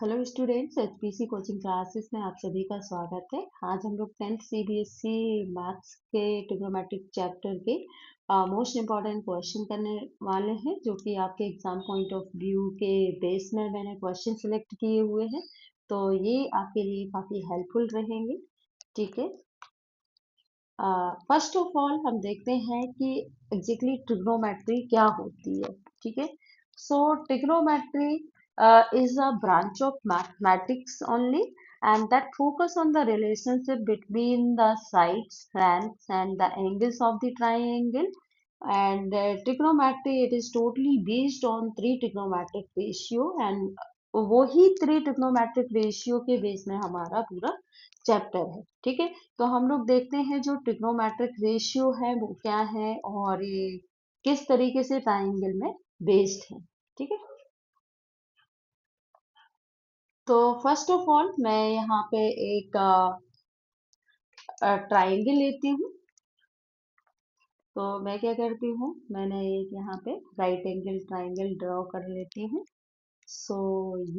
Hello students, HPC coaching classes में आप सभी का स्वागत है। आज हम लोग 10th सीबीएसई मैथ्स के ट्रिग्नोमेट्रिक चैप्टर के मोस्ट इम्पॉर्टेंट क्वेश्चन करने वाले हैं, जो कि आपके एग्जाम पॉइंट ऑफ व्यू के बेस में मैंने क्वेश्चन सिलेक्ट किए हुए हैं। तो ये आपके लिए काफ़ी हेल्पफुल रहेंगे। ठीक है। फर्स्ट ऑफ ऑल हम देखते हैं कि एग्जैक्टली ट्रिग्नोमेट्री क्या होती है। ठीक है। सो trigonometry is a branch of mathematics only, and that focus on the relationship between the sides, lengths and the angles of the triangle. And trigonometry, it is totally based on three trigonometric ratio, and वही three trigonometric ratio के base में हमारा पूरा chapter है। ठीक है। तो हम लोग देखते हैं जो ट्रिग्नोमेट्रिक रेशियो है वो क्या है और ये किस तरीके से ट्राइंगल में बेस्ड है। ठीक है। तो फर्स्ट ऑफ ऑल मैं यहाँ पे एक ट्राइंगल लेती हूँ। तो मैं क्या करती हूँ, मैंने एक यहाँ पे राइट एंगल ट्राइंगल ड्रॉ कर लेती हूँ। सो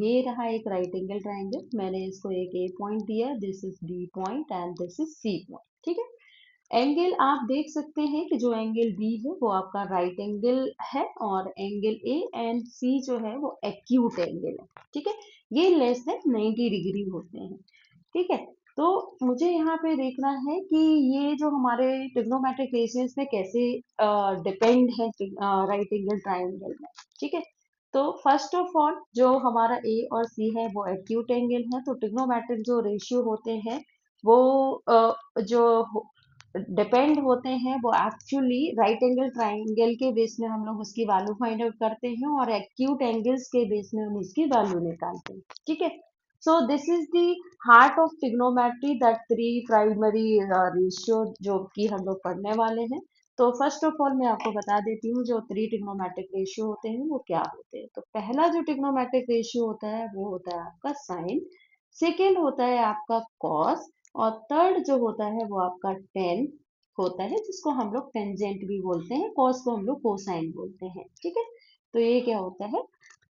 ये रहा एक राइट एंगल ट्राइंगल। मैंने इसको एक ए पॉइंट दिया, this is B point and this is C point. ठीक है। एंगल आप देख सकते हैं कि जो एंगल बी है वो आपका राइट एंगल है, और एंगल ए एंड सी जो है वो एक्यूट एंगल है। ठीक है। ये लेस देन 90 डिग्री होते हैं। ठीक है। तो मुझे यहाँ पे देखना है कि ये जो हमारे ट्रिग्नोमेट्रिक रेशियोज पे कैसे डिपेंड है राइट एंगल ट्राइंगल में। ठीक है। तो फर्स्ट ऑफ ऑल जो हमारा ए और सी है वो एक्यूट एंगल है। तो ट्रिग्नोमेट्रिक जो रेशियो होते हैं वो जो डिपेंड होते हैं वो एक्चुअली राइट एंगल ट्राइंगल के बेस में हम लोग उसकी वैल्यू फाइंड आउट करते हैं, और एक्यूट एंगल्स के बेस में हम उसकी वैल्यू निकालते हैं। ठीक है। So this is the heart of trigonometry, that three primary ratio जो कि हम लोग पढ़ने वाले हैं। तो फर्स्ट ऑफ ऑल मैं आपको बता देती हूँ जो थ्री ट्रिग्नोमेट्रिक रेशियो होते हैं वो क्या होते हैं। तो पहला जो ट्रिग्नोमेट्रिक रेशियो होता है वो होता है आपका साइन, सेकेंड होता है आपका कॉस, और थर्ड जो होता है वो आपका टेन होता है, जिसको हम लोग टेंजेंट भी बोलते हैं, कॉस को हम लोग कोसाइन बोलते हैं। ठीक है। तो ये क्या होता है,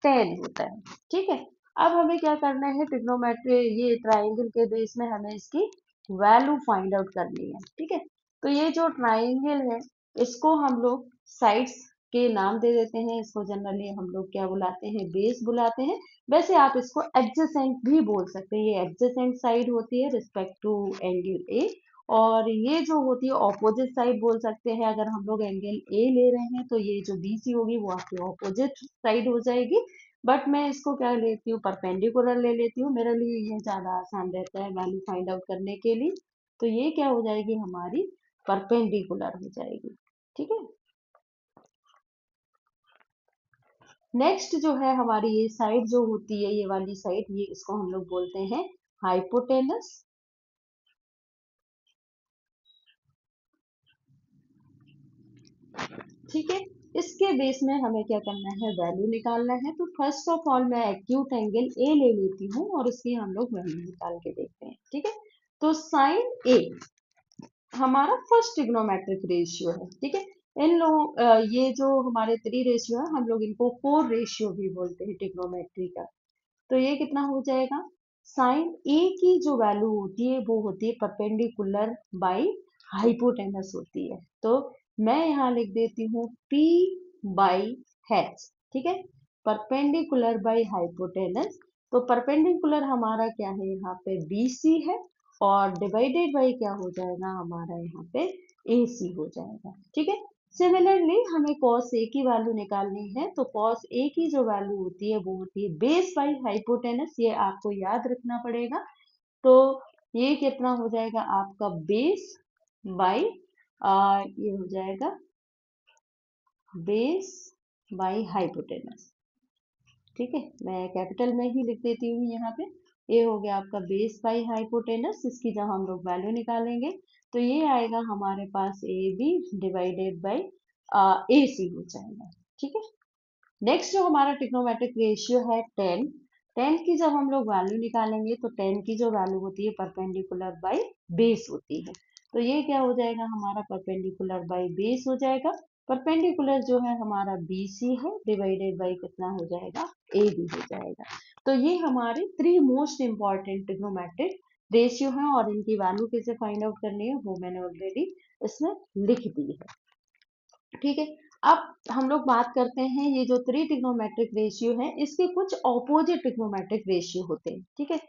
टेन होता है। ठीक है। अब हमें क्या करना है, ट्रिग्नोमेट्री ये ट्राइंगल के बेस में हमें इसकी वैल्यू फाइंड आउट करनी है। ठीक है। तो ये जो ट्राइंगल है इसको हम लोग साइड्स के नाम दे देते हैं। इसको जनरली हम लोग क्या बुलाते हैं, बेस बुलाते हैं। वैसे आप इसको एडजेसेंट भी बोल सकते हैं। ये एडजेसेंट साइड होती है रिस्पेक्ट टू एंगल ए, और ये जो होती है ऑपोजिट साइड बोल सकते हैं। अगर हम लोग एंगल ए ले रहे हैं तो ये जो बीसी होगी वो आपकी ऑपोजिट साइड हो जाएगी। बट मैं इसको क्या लेती हूँ, परपेंडिकुलर ले लेती हूँ। मेरे लिए ये ज़्यादा आसान रहता है वैल्यू फाइंड आउट करने के लिए। तो ये क्या हो जाएगी, हमारी परपेंडिकुलर हो जाएगी। ठीक है। नेक्स्ट जो है हमारी ये साइड जो होती है, ये वाली साइड, ये इसको हम लोग बोलते हैं हाइपोटेनस। ठीक है। इसके बेस में हमें क्या करना है, वैल्यू निकालना है। तो फर्स्ट ऑफ ऑल मैं एक्यूट एंगल ए ले लेती हूँ और उसकी हम लोग वैल्यू निकाल के देखते हैं। ठीक है। तो साइन ए हमारा फर्स्ट ट्रिग्नोमेट्रिक रेशियो है। ठीक है। इन लोगों ये जो हमारे थ्री रेशियो है हम लोग इनको फोर रेशियो भी बोलते हैं ट्रिग्नोमेट्री का। तो ये कितना हो जाएगा, साइन ए की जो वैल्यू होती है वो होती है परपेंडिकुलर बाई हाइपोटेनस होती है। तो मैं यहाँ लिख देती हूँ P बाई एच। ठीक है। Perpendicular by hypotenuse. तो परपेंडिकुलर हमारा क्या है, यहाँ पे BC है, और डिवाइडेड बाई क्या हो जाएगा हमारा यहाँ पे AC हो जाएगा। ठीक है। सिमिलरली हमें cos A की वैल्यू निकालनी है। तो cos A की जो वैल्यू होती है वो होती है बेस बाई हाइपोटेनस। ये आपको याद रखना पड़ेगा। तो ये कितना हो जाएगा आपका, बेस बाई ये हो जाएगा बेस बाई हाइपोटेनस। ठीक है। मैं कैपिटल में ही लिख देती हूँ यहाँ पे। ये हो गया आपका बेस बाई हाइपोटेनस। इसकी जब हम लोग वैल्यू निकालेंगे तो ये आएगा हमारे पास ए बी डिवाइडेड बाई ए सी हो जाएगा। ठीक है। नेक्स्ट जो हमारा ट्रिग्नोमेट्रिक रेशियो है टेन, टेन की जब हम लोग वैल्यू निकालेंगे तो टेन की जो वैल्यू होती है परपेंडिकुलर बाई बेस होती है। तो ये क्या हो जाएगा, हमारा परपेंडिकुलर बाई बेस हो जाएगा। परपेंडिकुलर जो है हमारा BC है, डिवाइडेड बाई कितना हो जाएगा, AB हो जाएगा। तो ये हमारे 3 मोस्ट इंपॉर्टेंट ट्रिग्नोमेट्रिक रेशियो हैं और इनकी वैल्यू कैसे फाइंड आउट करनी है वो मैंने ऑलरेडी इसमें लिख दी है। ठीक है, अब हम लोग बात करते हैं ये जो 3 ट्रिग्नोमेट्रिक रेशियो है इसके कुछ ऑपोजिट ट्रिग्नोमेट्रिक रेशियो होते हैं। ठीक है,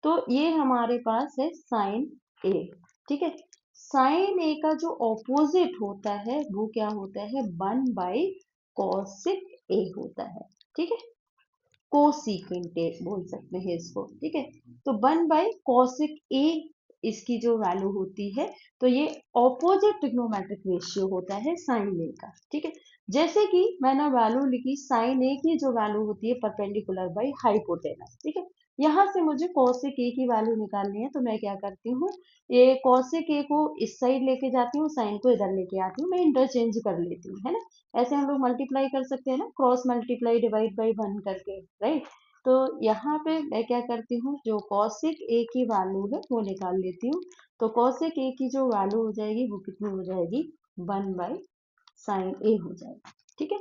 तो ये हमारे पास है साइन ए। ठीक है, साइन ए का जो ऑपोजिट होता है वो क्या होता है, 1 बाई कॉसिक ए होता है। ठीक है, कोसिकेंट ए बोल सकते हैं इसको। ठीक है, तो 1/cosic ए इसकी जो वैल्यू होती है, तो ये ऑपोजिट ट्रिग्नोमेट्रिक रेशियो होता है साइन ए का। ठीक है, जैसे कि मैंने वैल्यू लिखी साइन ए की जो वैल्यू होती है परपेंडिकुलर बाई हाइपोटेनस। ठीक है, यहाँ से मुझे cosic ए की वैल्यू निकालनी है, तो मैं क्या करती हूँ, ये cosic ए को इस साइड लेके जाती हूँ, साइन को इधर लेके आती हूँ, मैं इंटरचेंज कर लेती हूँ, है ना। ऐसे हम लोग मल्टीप्लाई कर सकते हैं ना, क्रॉस मल्टीप्लाई डिवाइड बाई 1 करके, राइट। तो यहाँ पे मैं क्या करती हूँ, जो कॉसिक ए की वैल्यू है वो निकाल लेती हूँ। तो कॉसिक ए की जो वैल्यू हो जाएगी वो कितनी हो जाएगी, 1/sin ए हो जाएगी। ठीक है,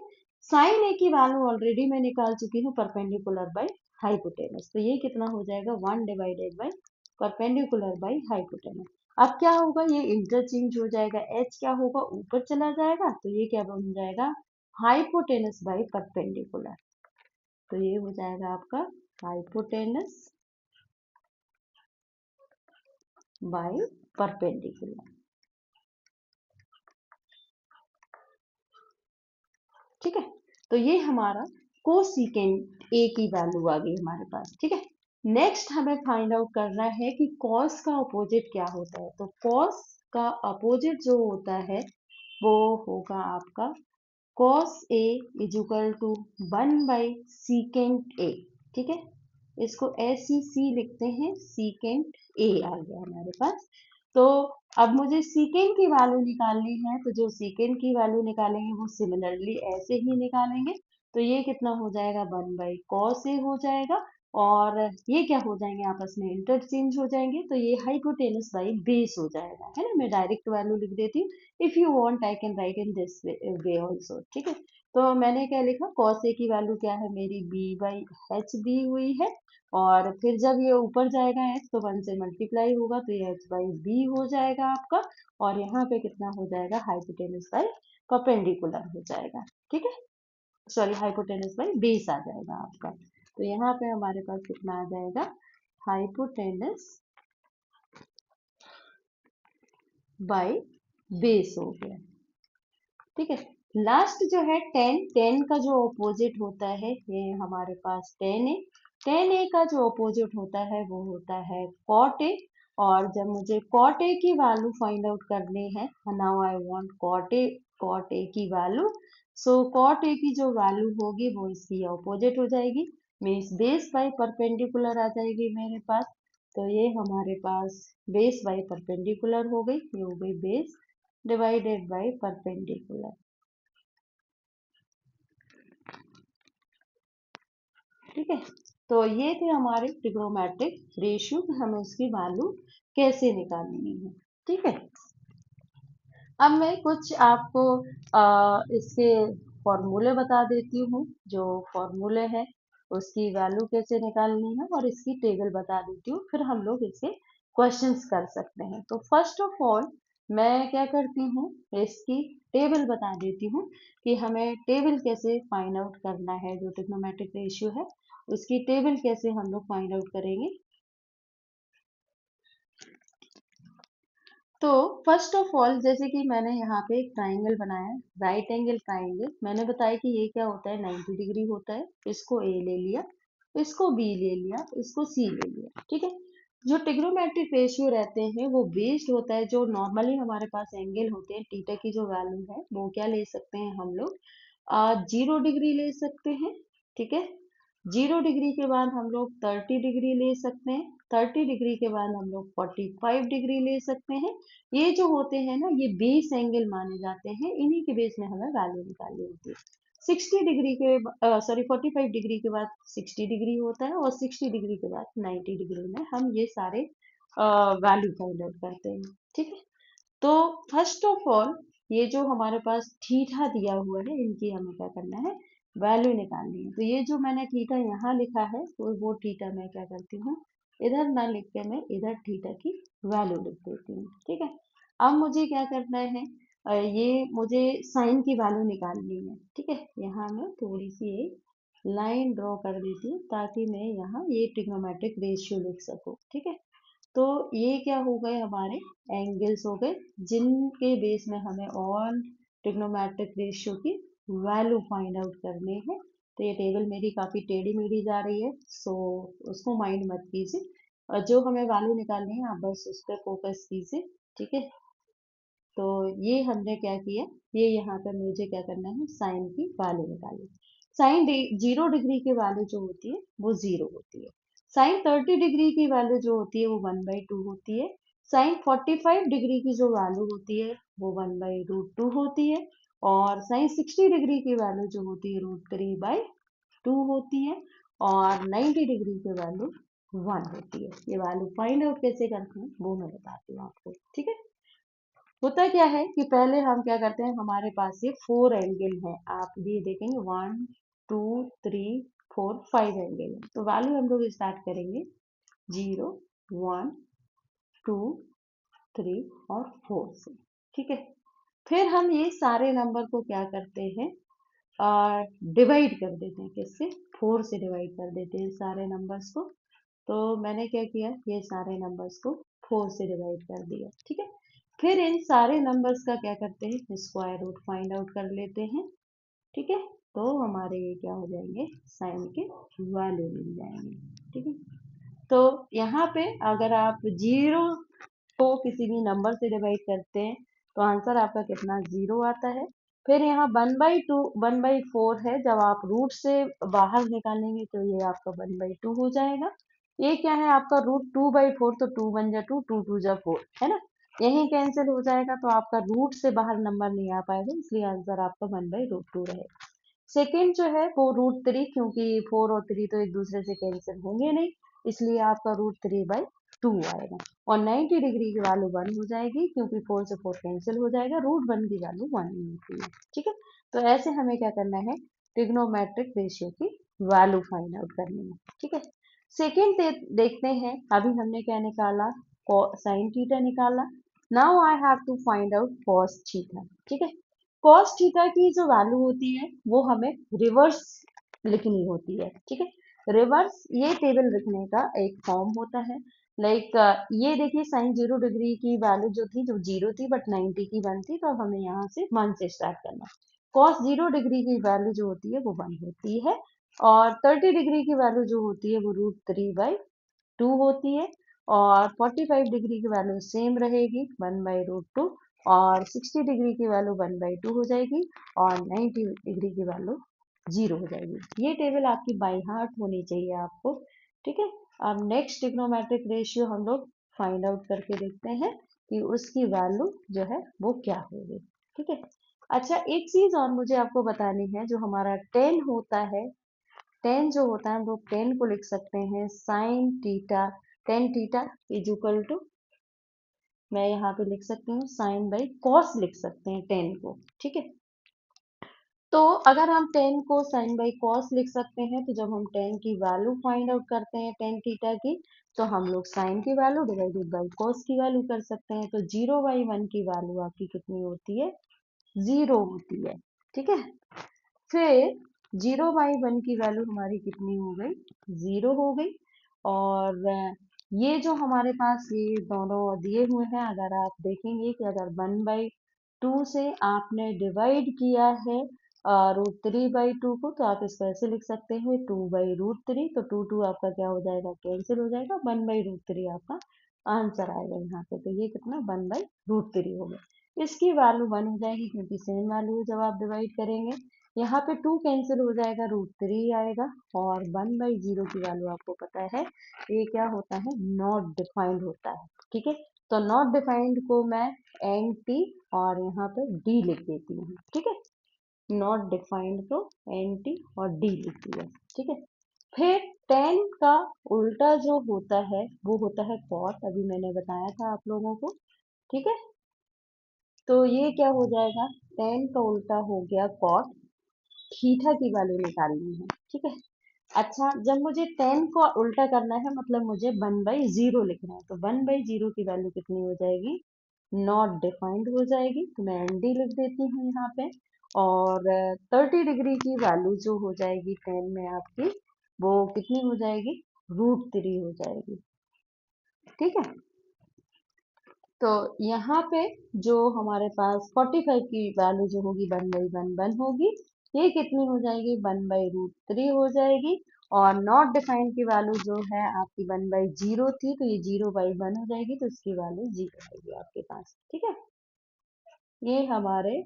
साइन ए की वैल्यू ऑलरेडी मैं निकाल चुकी हूँ परपेंडिकुलर बाई हाइपोटेनस, तो ये कितना हो जाएगा, 1/बाई परपेंडिकुलर बाई हाइपोटेनस। अब क्या होगा, ये इंटरचेंज हो जाएगा, एच क्या होगा, ऊपर चला जाएगा, तो ये क्या बन जाएगा, हाइपोटेनस बाई परपेंडिकुलर। तो ये हो जाएगा आपका हाइपोटेनस बाई परपेंडिकुलर। ठीक है, तो ये हमारा कोसिकेंट ए की वैल्यू आ गई हमारे पास। ठीक है, नेक्स्ट हमें फाइंड आउट करना है कि कॉस का अपोजिट क्या होता है। तो कॉस का अपोजिट जो होता है वो होगा आपका cos A is equal to 1/सीकेंट ए। ठीक है, इसको ऐसी सी लिखते हैं, सीकेंट ए आ गया हमारे पास। तो अब मुझे सीकेंट की वैल्यू निकालनी है, तो जो सीकेंट की वैल्यू निकालेंगे वो सिमिलरली ऐसे ही निकालेंगे। तो ये कितना हो जाएगा, 1/cos ए हो जाएगा, और ये क्या हो जाएंगे, आपस में इंटरचेंज हो जाएंगे, तो ये हाइपोटेनस बाई बेस हो जाएगा, है ना। मैं डायरेक्ट वैल्यू लिख देती हूँ, if you want I can right in this way also. ठीक है, तो मैंने क्या लिखा, cos ए की वैल्यू क्या है मेरी, b/h दी हुई है, और फिर जब ये ऊपर जाएगा h तो 1 से मल्टीप्लाई होगा, तो ये h/b हो जाएगा आपका, और यहाँ पे कितना हो जाएगा, हाइपोटेनस बाई परपेंडिकुलर हो जाएगा। ठीक है, सॉरी, हाइपोटेनस बाई बेस आ जाएगा आपका। तो यहाँ पे हमारे पास कितना आ जाएगा, हाइपोटेनस बाई बेस हो गया। ठीक है, लास्ट जो है टेन का जो ऑपोजिट होता है, ये हमारे पास टेन ए का जो ऑपोजिट होता है वो होता है कॉट ए। और जब मुझे कॉट ए की वैल्यू फाइंड आउट करनी है, now I want cot A की वैल्यू। सो कॉट ए की जो वैल्यू होगी वो इसकी ऑपोजिट हो जाएगी, मीन्स बेस बाई परपेंडिकुलर आ जाएगी मेरे पास। तो ये हमारे पास बेस बाई परपेंडिकुलर हो गई, ये हो गई बेस डिवाइडेड बाई परपेंडिकुलर। ठीक है, तो ये थे हमारे ट्रिग्नोमेट्रिक रेशियो, हमें उसकी वैल्यू कैसे निकालनी है। ठीक है, अब मैं कुछ आपको इसके फॉर्मूले बता देती हूँ, जो फॉर्मूले हैं उसकी वैल्यू कैसे निकालनी है, और इसकी टेबल बता देती हूँ, फिर हम लोग इससे क्वेश्चंस कर सकते हैं। तो फर्स्ट ऑफ ऑल मैं क्या करती हूँ, इसकी टेबल बता देती हूँ कि हमें टेबल कैसे फाइंड आउट करना है, जो ट्रिग्नोमेट्रिक रेशियो है उसकी टेबल कैसे हम लोग फाइंड आउट करेंगे। तो फर्स्ट ऑफ ऑल, जैसे कि मैंने यहाँ पे एक ट्राइंगल बनाया, राइट एंगल ट्राइंगल, मैंने बताया कि ये क्या होता है, 90 डिग्री होता है। इसको ए ले लिया, इसको बी ले लिया, इसको सी ले लिया। ठीक है, जो ट्रिग्नोमेट्रिक रेशियो रहते हैं वो बेस्ड होता है, जो नॉर्मली हमारे पास एंगल होते हैं, थीटा की जो वैल्यू है वो क्या ले सकते हैं हम लोग, 0 डिग्री ले सकते हैं। ठीक है, 0 डिग्री के बाद हम लोग 30 डिग्री ले सकते हैं, 30 डिग्री के बाद हम लोग 45 डिग्री ले सकते हैं। ये जो होते हैं ना, ये बेस एंगल माने जाते हैं, इन्हीं के बेस में हमें वैल्यू निकालनी होती है। 60 डिग्री के, सॉरी, 45 डिग्री के बाद 60 डिग्री होता है, और 60 डिग्री के बाद 90 डिग्री में हम ये सारे वैल्यू फाइंड आउट करते हैं। ठीक है, तो फर्स्ट ऑफ ऑल ये जो हमारे पास थीटा दिया हुआ है, इनकी हमें क्या करना है, वैल्यू निकालनी है। तो ये जो मैंने थीटा यहाँ लिखा है, तो वो थीटा मैं क्या करती हूँ, इधर ना लिख के मैं इधर थीटा की वैल्यू लिख देती हूँ। ठीक है, अब मुझे क्या करना है, ये मुझे साइन की वैल्यू निकालनी है। ठीक है, यहाँ मैं थोड़ी सी एक लाइन ड्रॉ कर देती हूँ ताकि मैं यहाँ ये ट्रिग्नोमेट्रिक रेशियो लिख सकूँ। ठीक है, तो ये क्या हो गए, हमारे एंगल्स हो गए जिनके बेस में हमें ऑल ट्रिग्नोमेट्रिक रेशियो की वैल्यू फाइंड आउट करने हैं। तो ये टेबल मेरी काफ़ी टेढ़ी मेढ़ी जा रही है, सो उसको माइंड मत कीजिए, और जो हमें वैल्यू निकालनी है आप बस उस पर फोकस कीजिए। ठीक है, तो ये हमने क्या किया, ये यहाँ पर मुझे क्या करना है, साइन की वैल्यू निकाली। साइन 0 डिग्री की वैल्यू जो होती है वो 0 होती है। साइन 30 डिग्री की वैल्यू जो होती है वो 1/2 होती है। साइन 45 डिग्री की जो वैल्यू होती है वो 1/√2 होती है। और साइन 60 डिग्री की वैल्यू जो होती है √3/2 होती है। और 90 डिग्री की वैल्यू 1 होती है। ये वैल्यू फाइंड आउट कैसे करते हैं वो मैं बताती हूँ आपको। ठीक है, होता क्या है कि पहले हम क्या करते हैं, हमारे पास ये 4 एंगल है, आप ये देखेंगे 1 2 3 4 5 एंगल है। तो वैल्यू हम लोग स्टार्ट करेंगे 0 1 2 3 और 4 से। ठीक है, फिर हम ये सारे नंबर को क्या करते हैं, डिवाइड कर देते हैं, किससे, 4 से डिवाइड कर देते हैं सारे नंबर्स को। तो मैंने क्या किया, ये सारे नंबर्स को 4 से डिवाइड कर दिया। ठीक है, फिर इन सारे नंबर्स का क्या करते हैं, स्क्वायर रूट फाइंड आउट कर लेते हैं। ठीक है, तो हमारे ये क्या हो जाएंगे, साइन के वैल्यू मिल जाएंगे। ठीक है, तो यहाँ पे अगर आप जीरो को किसी भी नंबर से डिवाइड करते हैं तो आंसर आपका कितना, 0 आता है। फिर यहाँ 1/2 1/4 है, जब आप रूट से बाहर निकालेंगे तो ये आपका 1/2 हो जाएगा। ये क्या है आपका √2/4, तो 2 1 जा 2, 2 2 जा 4 है ना, यही कैंसिल हो जाएगा, तो आपका रूट से बाहर नंबर नहीं आ पाएगा, इसलिए आंसर आपका 1/√2 रहेगा। सेकेंड जो है वो √3, क्योंकि 4 और 3 तो एक दूसरे से कैंसिल होंगे नहीं, इसलिए आपका √3/2 आएगा। और 90 डिग्री की वैल्यू 1 हो जाएगी, क्योंकि 4 से 4 कैंसिल हो जाएगा, √1 की वैल्यू 1 ही होती है। ठीक है, तो ऐसे हमें क्या करना है, ट्रिग्नोमेट्रिक रेशियो की वैल्यू फाइंड आउट करनी है। ठीक है, सेकेंड देखते हैं, अभी हमने क्या निकाला, साइन थीटा निकाला। Now I have to find out cos theta. ठीक है, कॉस थीटा की जो वैल्यू होती है वो हमें रिवर्स लिखनी होती है। ठीक है, रिवर्स ये टेबल लिखने का एक फॉर्म होता है। लाइक ये देखिए, साइन 0 डिग्री की वैल्यू जो थी, जो 0 थी बट 90 की 1 थी, तो अब हमें यहाँ से 1 से स्टार्ट करना। कॉस 0 डिग्री की वैल्यू जो होती है वो 1 होती है। और 30 डिग्री की वैल्यू जो होती है वो √3/2 होती है। और 45 डिग्री की वैल्यू सेम रहेगी, 1/√2। और 60 डिग्री की वैल्यू 1/2 हो जाएगी। और 90 डिग्री की वैल्यू 0 हो जाएगी। ये टेबल आपकी बाई हार्ट होनी चाहिए आपको। ठीक है, अब नेक्स्ट ट्रिग्नोमेट्रिक रेशियो हम लोग फाइंड आउट करके देखते हैं कि उसकी वैल्यू जो है वो क्या होगी। ठीक है, अच्छा एक चीज और मुझे आपको बतानी है, जो हमारा टेन होता है, टेन जो होता है हम लोग टेन को लिख सकते हैं sine theta, tan theta is equal to, मैं यहाँ पे लिख सकती हूँ साइन बाई कॉस लिख सकते हैं टेन को। ठीक है, तो अगर हम टेन को साइन बाई कॉस लिख सकते हैं, तो जब हम टेन की वैल्यू फाइंड आउट करते हैं टेन थीटा की, तो हम लोग साइन की वैल्यू डिवाइडेड बाई कॉस की वैल्यू कर सकते हैं। तो 0/1 की वैल्यू आपकी कितनी होती है, 0 होती है। ठीक है, फिर 0/1 की वैल्यू हमारी कितनी हो गई, 0 हो गई। और ये जो हमारे पास ये दोनों दिए हुए हैं, अगर आप देखेंगे कि अगर 1/2 से आपने डिवाइड किया है √3/2 को, तो आप इसको ऐसे लिख सकते हैं 2/√3। तो 2 आपका क्या हो जाएगा, कैंसिल हो जाएगा, 1/√3 आपका आंसर आएगा यहाँ पे। तो ये कितना, 1/√3 हो गया। इसकी वैल्यू 1 हो जाएगी, क्योंकि सेम वैल्यू जब आप डिवाइड करेंगे, यहाँ पे 2 कैंसिल हो जाएगा, √3 आएगा। और 1/0 की वैल्यू आपको पता है ये क्या होता है, नॉट डिफाइंड होता है। ठीक है, तो नॉट डिफाइंड को मैं NT और यहाँ पे D लिख देती हूँ। ठीक है, नॉट डिफाइंड को NT और D लिख दिया। ठीक है, फिर 10 का उल्टा जो होता है वो होता है कॉट, अभी मैंने बताया था आप लोगों को। ठीक है, तो ये क्या हो जाएगा, 10 का उल्टा हो गया कॉट। थीटा की वैल्यू निकालनी है, ठीक है। अच्छा, जब मुझे टेन को उल्टा करना है, मतलब मुझे 1/0 लिखना है, तो 1/0 की वैल्यू कितनी हो जाएगी, नॉट डिफाइंड हो जाएगी, तो मैं ND लिख देती हूँ यहाँ पे। और 30 डिग्री की वैल्यू जो हो जाएगी टेन में आपकी, वो कितनी हो जाएगी, √3 हो जाएगी, ठीक है। तो यहाँ पे जो हमारे पास 45 की वैल्यू जो होगी 1/1 होगी, ये कितनी हो जाएगी, 1/√3 हो जाएगी। और नॉट डिफाइंड की वैल्यू जो है आपकी 1/0 थी, तो ये 0/1 हो जाएगी, तो इसकी वैल्यू 0 आएगी आपके पास, ठीक है। ये हमारे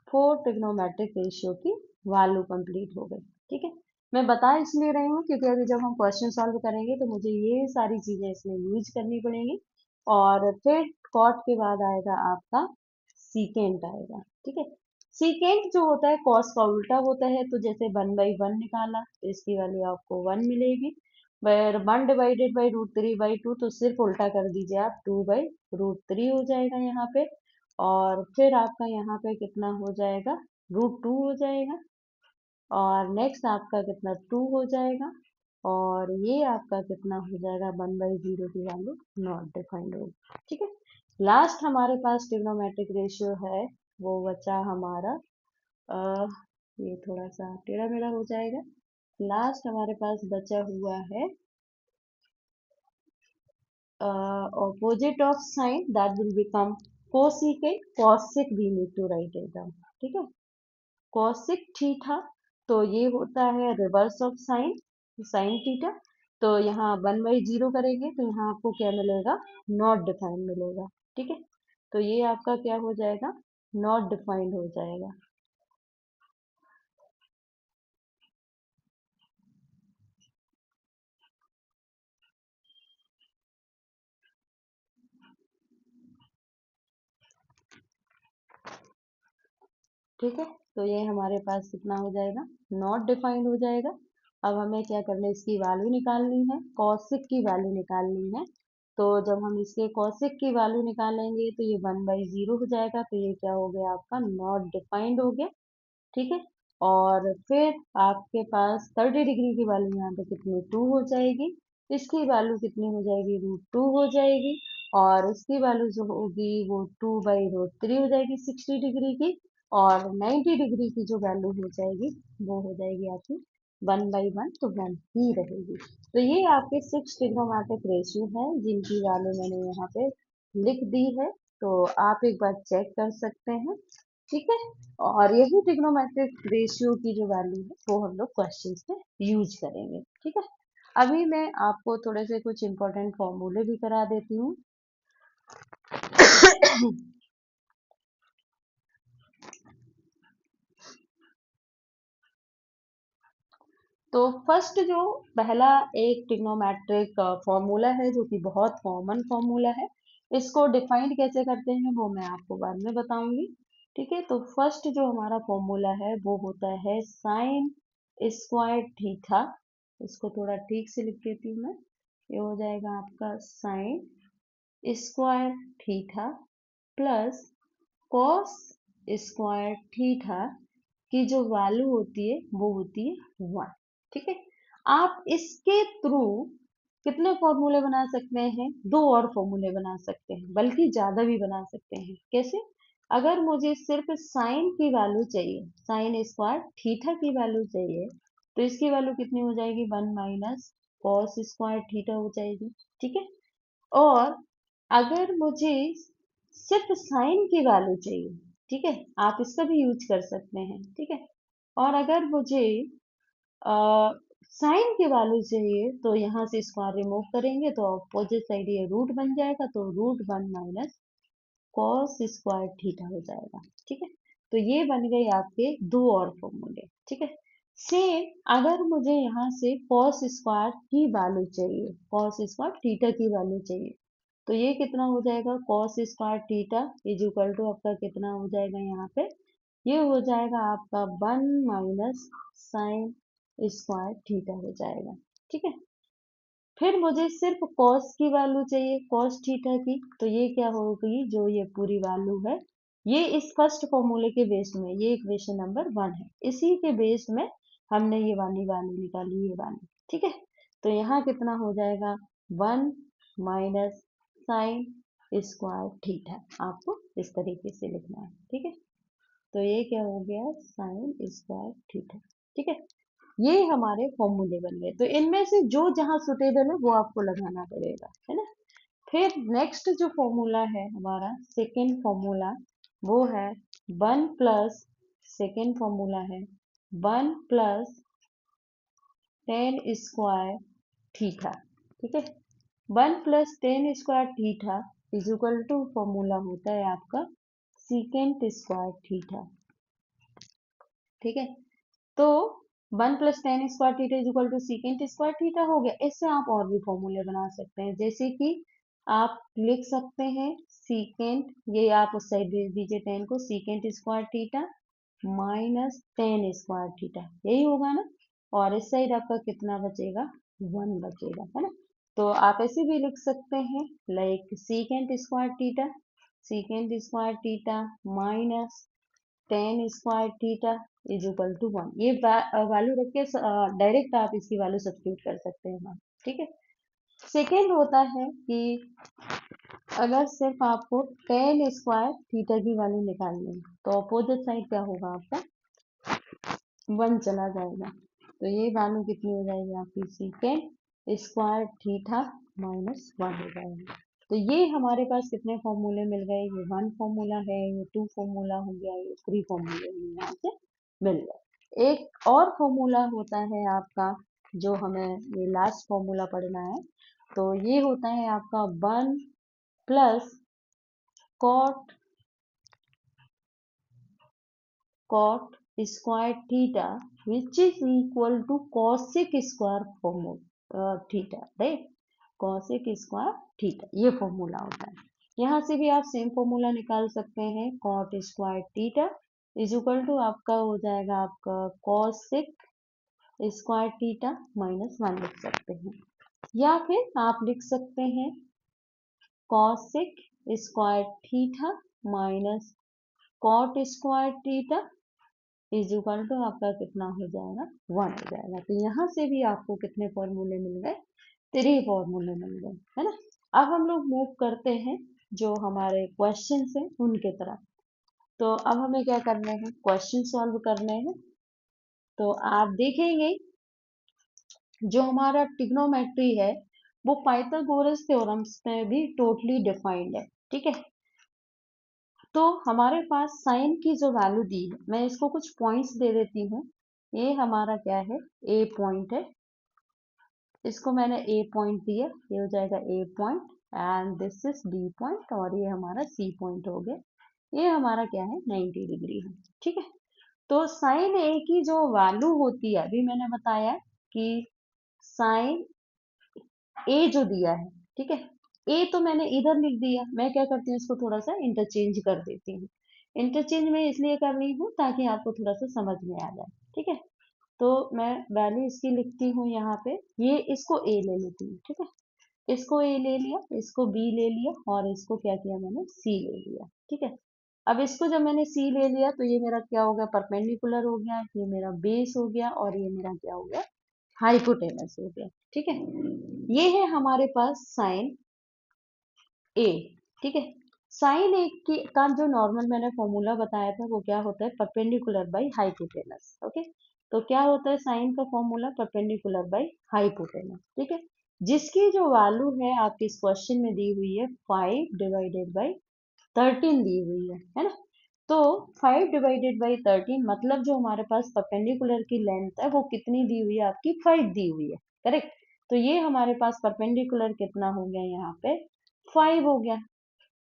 4 ट्रिग्नोमेट्रिक रेशियो की वैल्यू कंप्लीट हो गई, ठीक है। मैं बता इसलिए रही हूँ क्योंकि अभी जब हम क्वेश्चन सॉल्व करेंगे तो मुझे ये सारी चीजें इसमें यूज करनी पड़ेंगी। और फिर कॉट के बाद आएगा आपका सीकेंट आएगा, ठीक है। सीकेंट जो होता है कॉस का उल्टा होता है, तो जैसे 1/1 निकाला तो इसकी वैल्यू आपको 1 मिलेगी। फिर 1 ÷ √3/2, तो सिर्फ उल्टा कर दीजिए आप, 2/√3 हो जाएगा यहाँ पे। और फिर आपका यहाँ पे कितना हो जाएगा, √2 हो जाएगा। और नेक्स्ट आपका कितना 2 हो जाएगा। और ये आपका कितना हो जाएगा, 1/0 की वैल्यू नॉट डिफाइंड होगी, ठीक है। लास्ट हमारे पास ट्रिग्नोमेट्रिक रेशियो है, वो बचा हमारा अ, ये थोड़ा सा टेढ़ा मेढ़ा हो जाएगा। लास्ट हमारे पास बचा हुआ है opposite of sine, that will become cosecant, cosec we need to write it down, ठीक है। cosec थीटा, तो ये होता है reverse of sine, sine theta. तो यहाँ 1/0 करेंगे तो यहाँ आपको क्या मिलेगा, नॉट डिफाइंड मिलेगा, ठीक है। तो ये आपका क्या हो जाएगा, नॉट डिफाइंड हो जाएगा। ठीक है, तो ये हमारे पास कितना हो जाएगा, नॉट डिफाइंड हो जाएगा। अब हमें क्या करना है, इसकी वैल्यू निकालनी है, कॉसिक की वैल्यू निकालनी है। तो जब हम इसके कॉसिक की वैल्यू निकालेंगे तो ये 1/0 हो जाएगा, तो ये क्या हो गया आपका, नॉट डिफाइंड हो गया, ठीक है। और फिर आपके पास 30 डिग्री की वैल्यू यहाँ पे कितनी, 2 हो जाएगी। इसकी वैल्यू कितनी हो जाएगी, √2 हो जाएगी। और इसकी वैल्यू जो होगी वो 2/√3 हो जाएगी 60 डिग्री की। और 90 डिग्री की जो वैल्यू हो जाएगी वो हो जाएगी आपकी 1/1, तो 1 ही रहेगी। तो ये आपके 6 ट्रिग्नोमेट्रिक रेशियो हैं जिनकी वैल्यू मैंने यहाँ पे लिख दी है। तो आप एक बार चेक कर सकते हैं, ठीक है। और यही ट्रिग्नोमेट्रिक रेशियो की जो वैल्यू है वो हम लोग क्वेश्चंस में यूज करेंगे, ठीक है। अभी मैं आपको थोड़े से कुछ इंपॉर्टेंट फॉर्मूले भी करा देती हूँ। तो फर्स्ट जो पहला एक ट्रिग्नोमेट्रिक फॉर्मूला है जो कि बहुत कॉमन फॉर्मूला है, इसको डिफाइंड कैसे करते हैं वो मैं आपको बाद में बताऊंगी, ठीक है। तो फर्स्ट जो हमारा फॉर्मूला है वो होता है साइन स्क्वायर थीटा। इसको थोड़ा ठीक से लिख देती हूँ मैं, ये हो जाएगा आपका sine square theta plus cos square theta की जो वैल्यू होती है वो होती है 1, ठीक है। आप इसके थ्रू कितने फॉर्मूले बना सकते हैं, दो और फॉर्मूले बना सकते हैं, बल्कि ज्यादा भी बना सकते हैं। कैसे, अगर मुझे सिर्फ साइन की वैल्यू चाहिए, साइन स्क्वायर थीटा की वैल्यू चाहिए, तो इसकी वैल्यू कितनी हो जाएगी, 1 - कॉस स्क्वायर थीटा हो जाएगी, ठीक है। और अगर मुझे सिर्फ साइन की वैल्यू चाहिए, ठीक है, आप इसका भी यूज कर सकते हैं, ठीक है। और अगर मुझे साइन की वैल्यू चाहिए तो यहाँ से स्क्वायर रिमूव करेंगे तो अपोजिट साइड ये रूट बन जाएगा, तो √1 - कॉस स्क्वायर थीटा हो जाएगा, ठीक है। तो ये बन गए आपके दो और फॉर्मूले, ठीक है। सेम अगर मुझे यहाँ से कॉस स्क्वायर की वैल्यू चाहिए, कॉस स्क्वायर थीटा की वैल्यू चाहिए, तो ये कितना हो जाएगा, cos square theta is equal to आपका कितना हो जाएगा यहाँ पे, ये हो जाएगा आपका 1 - साइन स्क्वायर थीटा हो जाएगा, ठीक है। फिर मुझे सिर्फ कॉस की वैल्यू चाहिए, कॉस थीटा की, तो ये क्या होगी, जो ये पूरी वैल्यू है ये इस फर्स्ट फॉर्मूले के बेस में, ये इक्वेशन नंबर 1 है, इसी के बेस में हमने ये वाली वैल्यू निकाली, ये वाली। ठीक है, तो यहाँ कितना हो जाएगा, 1 माइनस साइन स्क्वायर थीटा, आपको इस तरीके से लिखना है। ठीक है, तो ये क्या हो गया, साइन स्क्वायर थीटा। ठीक है, ये हमारे फॉर्मूले बन गए। तो इनमें से जो जहाँ सुटेबल है वो आपको लगाना पड़ेगा, है ना। फिर नेक्स्ट जो फॉर्मूला है हमारा, सेकेंड फॉर्मूला, वो है 1 प्लस, सेकेंड फॉर्मूला है 1 प्लस टेन स्क्वायर थीटा। ठीक है, 1 plus ten square theta is equal to formula होता है आपका सीकेंट स्क्वायर थीटा। ठीक है, तो 1 plus ten square theta is equal to secant square theta हो गया। इससे आप और भी फॉर्मूले बना सकते हैं, जैसे कि आप लिख सकते हैं सीकेंट, ये आप उस साइड भेज दीजिए, टेन को, secant square theta minus ten square theta, यही होगा ना। और इस साइड आपका कितना बचेगा, 1 बचेगा, है ना। तो आप ऐसे भी लिख सकते हैं, like secant square theta, secant square theta minus ten square theta is equal to 1। ये वैल्यू रख के डायरेक्ट आप इसकी वैल्यू सब्स्टिट्यूट कर सकते हैं मैम। ठीक है, सेकेंड होता है कि अगर सिर्फ आपको टेन स्क्वायर थीटा की वैल्यू निकालनी है, तो अपोजिट साइड क्या होगा आपका, 1 चला जाएगा, तो ये वैल्यू कितनी हो जाएगी आपकी, सीकेंट स्क्वायर थीटा माइनस 1 हो जाएगी। तो ये हमारे पास कितने फॉर्मूले मिल गए, ये 1 फॉर्मूला है, ये 2 फॉर्मूला हो गया, ये 3 फॉर्मूले यहाँ से मिल गए। एक और फॉर्मूला होता है आपका, जो हमें ये लास्ट फॉर्मूला पढ़ना है, तो ये होता है आपका 1 plus cot cot square theta which is equal to cosec square formula theta, right, cosec square theta, ये फॉर्मूला होता है। यहाँ से भी आप सेम फॉर्मूला निकाल सकते हैं, cot square theta is equal to आपका हो जाएगा आपका कॉसिक स्क्वायर थीटा माइनस 1 लिख सकते हैं, या फिर आप लिख सकते हैं cosec square theta minus cot square theta is equal to आपका कितना हो जाएगा, 1 हो जाएगा। तो यहाँ से भी आपको कितने फॉर्मूले मिल गए, 3 फॉर्मूले मिल गए, है ना। अब हम लोग मूव करते हैं जो हमारे क्वेश्चन हैं उनके तरफ। तो अब हमें क्या करने हैं, क्वेश्चन सॉल्व करने हैं। तो आप देखेंगे जो हमारा ट्रिग्नोमेट्री है वो पाइथागोरस थ्योरम्स में भी टोटली डिफाइंड है। ठीक है, तो हमारे पास साइन की जो वैल्यू दी है, मैं इसको कुछ पॉइंट्स दे देती हूँ। ये हमारा क्या है, ए पॉइंट है, इसको मैंने ए पॉइंट दिया, ये हो जाएगा A point, and this is B point, और ये हमारा सी पॉइंट हो गया। ये हमारा क्या है, 90 डिग्री है। ठीक है, तो साइन ए की जो वैल्यू होती है, अभी मैंने बताया कि साइन ए जो दिया है, ठीक है, ए तो मैंने इधर लिख दिया, मैं क्या करती हूँ इसको थोड़ा सा इंटरचेंज कर देती हूँ। इंटरचेंज में इसलिए कर रही हूँ ताकि आपको थोड़ा सा समझ में आ जाए। ठीक है, तो मैं वैल्यू इसकी लिखती हूँ यहाँ पे, ये इसको ए ले लेती हूँ। ठीक है, इसको ए ले लिया, इसको बी ले लिया, और इसको क्या किया मैंने, सी ले लिया। ठीक है, अब इसको जब मैंने सी ले लिया तो ये मेरा क्या हो गया, परपेंडिकुलर हो गया, ये मेरा बेस हो गया, और ये मेरा क्या हो गया, हाइपोटेनस हो गया। ठीक है, ये है हमारे पास साइन ए। ठीक है, साइन ए की का जो नॉर्मल मैंने फॉर्मूला बताया था वो क्या होता है, परपेंडिकुलर बाई हाइपोटेनस। ओके, तो क्या होता है साइन का फॉर्मूला, परपेंडिकुलर बाई हाइपोटेनस। ठीक है, जिसकी जो वैल्यू है आपके इस क्वेश्चन में दी हुई है 5 डिवाइडेड बाई 13 दी हुई है ना। तो 5 डिवाइडेड बाई 13 मतलब जो हमारे पास परपेंडिकुलर की लेंथ है वो कितनी दी हुई है आपकी, 5 दी हुई है, करेक्ट। तो ये हमारे पास परपेंडिकुलर कितना हो गया यहाँ पे, 5 हो गया,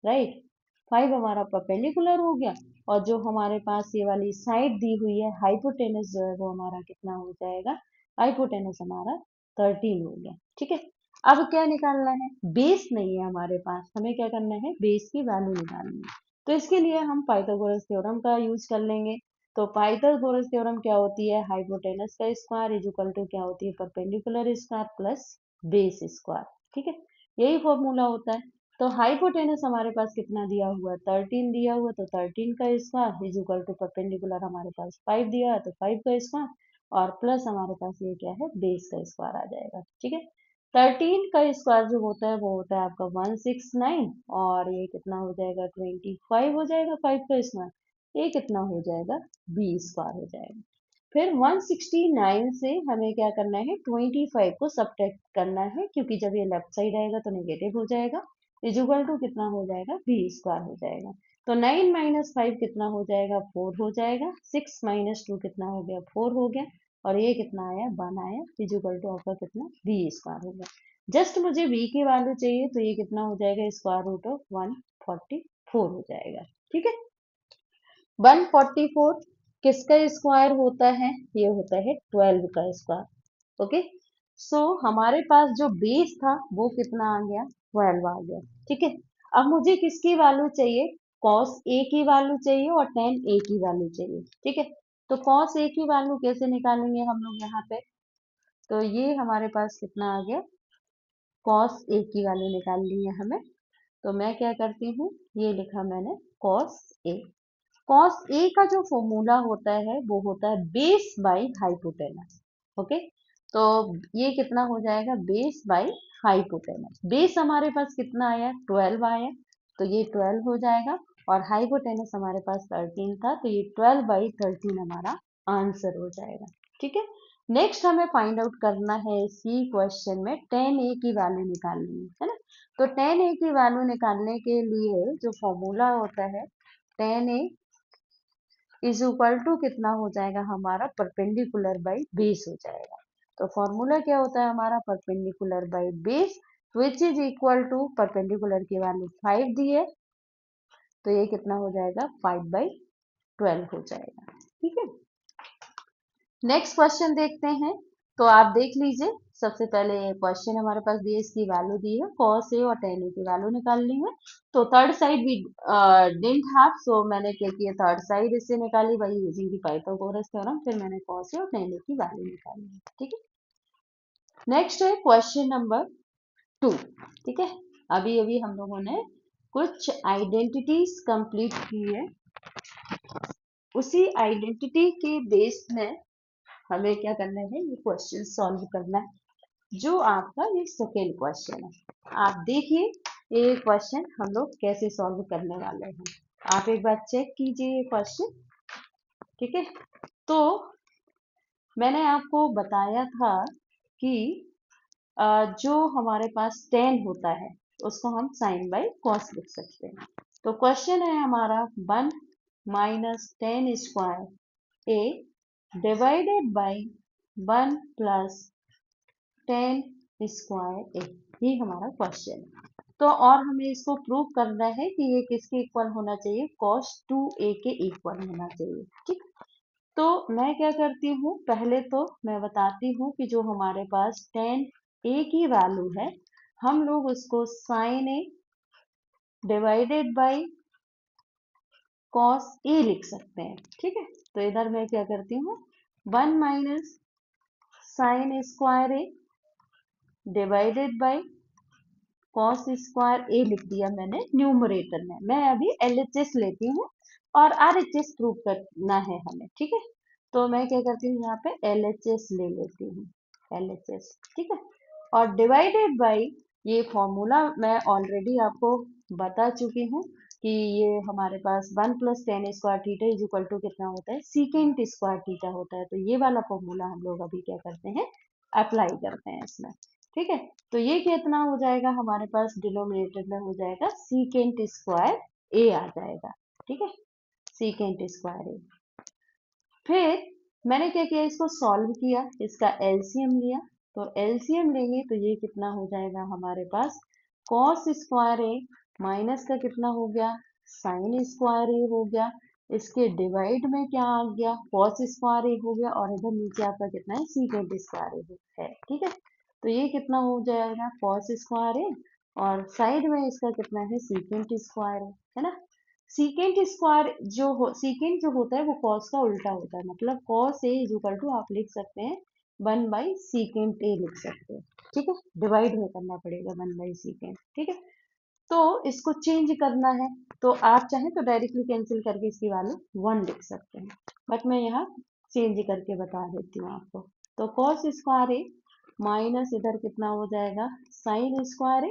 राइट। 5 हमारा परपेंडिकुलर हो गया, और जो हमारे पास ये वाली साइड दी हुई है हाइपोटेनस जो है वो हमारा कितना हो जाएगा, हाइपोटेनस हमारा 13 हो गया। ठीक है, अब क्या निकालना है, बेस नहीं है हमारे पास, हमें क्या करना है, बेस की वैल्यू निकालनी है। तो इसके लिए हम पाइथागोरस थ्योरम का यूज कर लेंगे। तो पाइथागोरस थ्योरम क्या होती है, हाइपोटेनस का स्क्वायर इज इक्वल टू क्या होती है, perpendicular square plus base square. ठीक है, यही फॉर्मूला होता है। तो हाइपोटेनस हमारे पास कितना दिया हुआ है, 13 दिया हुआ, तो 13 का square is equal to perpendicular हमारे पास 5 दिया है, तो 5 का स्क्वायर और प्लस हमारे पास ये क्या है, बेस का स्क्वायर आ जाएगा। ठीक है, 13 का स्क्वायर जो होता है वो होता है आपका 169, और ये कितना हो जाएगा 25 हो जाएगा, 5 का स्क्वायर ये कितना हो जाएगा, बी स्क्वायर हो जाएगा। फिर 169 से हमें क्या करना है, 25 को सब्ट्रैक्ट करना है, क्योंकि जब ये लेफ्ट साइड आएगा तो नेगेटिव हो जाएगा, इज इक्वल टू कितना हो जाएगा, बी स्क्वायर हो जाएगा। तो 9 माइनस 5 कितना हो जाएगा, 4 हो जाएगा। 6 माइनस 2 कितना हो गया, 4 हो गया, और ये कितना आया, 1 आया, इज इक्वल टू आपका कितना, बी स्क्वायर हो गया। जस्ट मुझे बी की वैल्यू चाहिए, तो ये कितना हो जाएगा, स्क्वायर रूट ऑफ 144 हो जाएगा। ठीक है, 144 किसका स्क्वायर होता है, ये होता है 12 का स्क्वायर। ओके, सो हमारे पास जो बेस था वो कितना आ गया, 12 आ गया। ठीक है, अब मुझे किसकी वैल्यू चाहिए, कॉस ए की वैल्यू चाहिए और टेन ए की वैल्यू चाहिए। ठीक है, तो कॉस ए की वैल्यू कैसे निकालेंगे हम लोग यहाँ पे, तो ये हमारे पास कितना आ गया, कॉस ए की वैल्यू निकालनी है हमें। तो मैं क्या करती हूँ, ये लिखा मैंने कॉस ए। कॉस ए का जो फॉर्मूला होता है वो होता है बेस बाई हाइपोटेनस। ओके, तो ये कितना हो जाएगा, बेस बाई हाइपोटेनस। बेस हमारे पास कितना आया, 12 आया, तो ये 12 हो जाएगा, और हाइपोटेनस हमारे पास 13 था, तो ये 12/13 हमारा आंसर हो जाएगा। ठीक है, नेक्स्ट हमें फाइंड आउट करना है इसी क्वेश्चन में टेन ए की वैल्यू निकालनी है ना। तो टेन ए की वैल्यू निकालने के लिए जो फॉर्मूला होता है, tan A is equal to कितना हो जाएगा हमारा, परपेंडिकुलर बाई बेस हो जाएगा। तो फॉर्मूला क्या होता है हमारा, perpendicular by base, which is equal to, perpendicular की वैल्यू 5 दी है, तो ये कितना हो जाएगा, 5/12 हो जाएगा। ठीक है, नेक्स्ट क्वेश्चन देखते हैं। तो आप देख लीजिए, सबसे पहले क्वेश्चन हमारे पास दिए, इसकी वैल्यू दी है, कॉस ए और टेन ए की वैल्यू निकालनी है। तो थर्ड साइड भी डिडंट हैव, सो मैंने क्या किया, थर्ड साइड इससे निकाली by using the Pythagoras theorem, फिर मैंने कॉस ए और टेन ए की वैल्यू निकाली है। ठीक है, नेक्स्ट है क्वेश्चन नंबर 2। ठीक है, अभी अभी हम लोगों ने कुछ आइडेंटिटीज कंप्लीट की है, उसी आइडेंटिटी के बेस में हमें क्या करना है, ये क्वेश्चन सॉल्व करना है, जो आपका ये सेकेंड क्वेश्चन है। आप देखिए ये क्वेश्चन हम लोग कैसे सॉल्व करने वाले हैं, आप एक बार चेक कीजिए ये क्वेश्चन। ठीक है, तो मैंने आपको बताया था कि जो हमारे पास टेन होता है उसको हम साइन बाई कॉस लिख सकते हैं। तो क्वेश्चन है हमारा 1 minus ten square A divided by 1 plus ten square A, ये हमारा क्वेश्चन है। तो और हमें इसको प्रूव करना है कि ये किसके इक्वल होना चाहिए, cos 2a के इक्वल होना चाहिए। ठीक, तो मैं क्या करती हूँ, पहले तो मैं बताती हूँ कि जो हमारे पास टेन ए की वैल्यू है, हम लोग उसको sine A divided by cos A लिख सकते हैं। ठीक है, तो इधर मैं क्या करती हूँ, 1 minus sine square A divided by cos square A लिख दिया मैंने न्यूमरेटर में। मैं अभी एलएचएस लेती हूँ और आरएचएस प्रूव करना है हमें। ठीक है, तो मैं क्या करती हूँ, यहाँ पे एलएचएस ले लेती हूँ, एलएचएस। ठीक है, और डिवाइडेड बाई, ये फॉर्मूला मैं ऑलरेडी आपको बता चुकी हूँ कि ये हमारे पास 1 plus ten square theta is equal to कितना होता है, सीकेंट स्क्वायर थीटा होता है। तो ये वाला फॉर्मूला हम लोग अभी क्या करते हैं, अप्लाई करते हैं इसमें। ठीक है, तो ये कितना हो जाएगा हमारे पास, डिनोमिनेटर में हो जाएगा सीकेंट स्क्वायर ए आ जाएगा। ठीक है, सीकेंट स्क्वायर ए। फिर मैंने क्या किया, इसको सॉल्व किया, इसका एलसीएम लिया। तो एलसीएम लेंगे तो ये कितना हो जाएगा हमारे पास, कॉस स्क्वायर ए माइनस का कितना हो गया, साइन स्क्वायर ए हो गया, इसके डिवाइड में क्या आ गया, कॉस स्क्वायर ए हो गया, और इधर नीचे आपका कितना है, सीकेंट स्क्वायर ए है। ठीक है, तो ये कितना हो जाएगा, कॉस स्क्वायर है, और साइड में इसका कितना है, सीकेंट स्क्वायर है ना। सीकेंट स्क्वायर सीकेंट जो होता है वो कॉस का उल्टा होता है, मतलब cos A is equal to आप लिख सकते हैं 1/सीकेंट ए लिख सकते हैं। ठीक है, डिवाइड में करना पड़ेगा 1/सीकेंट। ठीक है, तो इसको चेंज करना है, तो आप चाहें तो डायरेक्टली कैंसिल करके इसकी वैल्यू 1 लिख सकते हैं, बट मैं यहाँ चेंज करके बता देती हूँ आपको। तो कॉस स्क्वायर ए माइनस इधर कितना हो जाएगा sine square A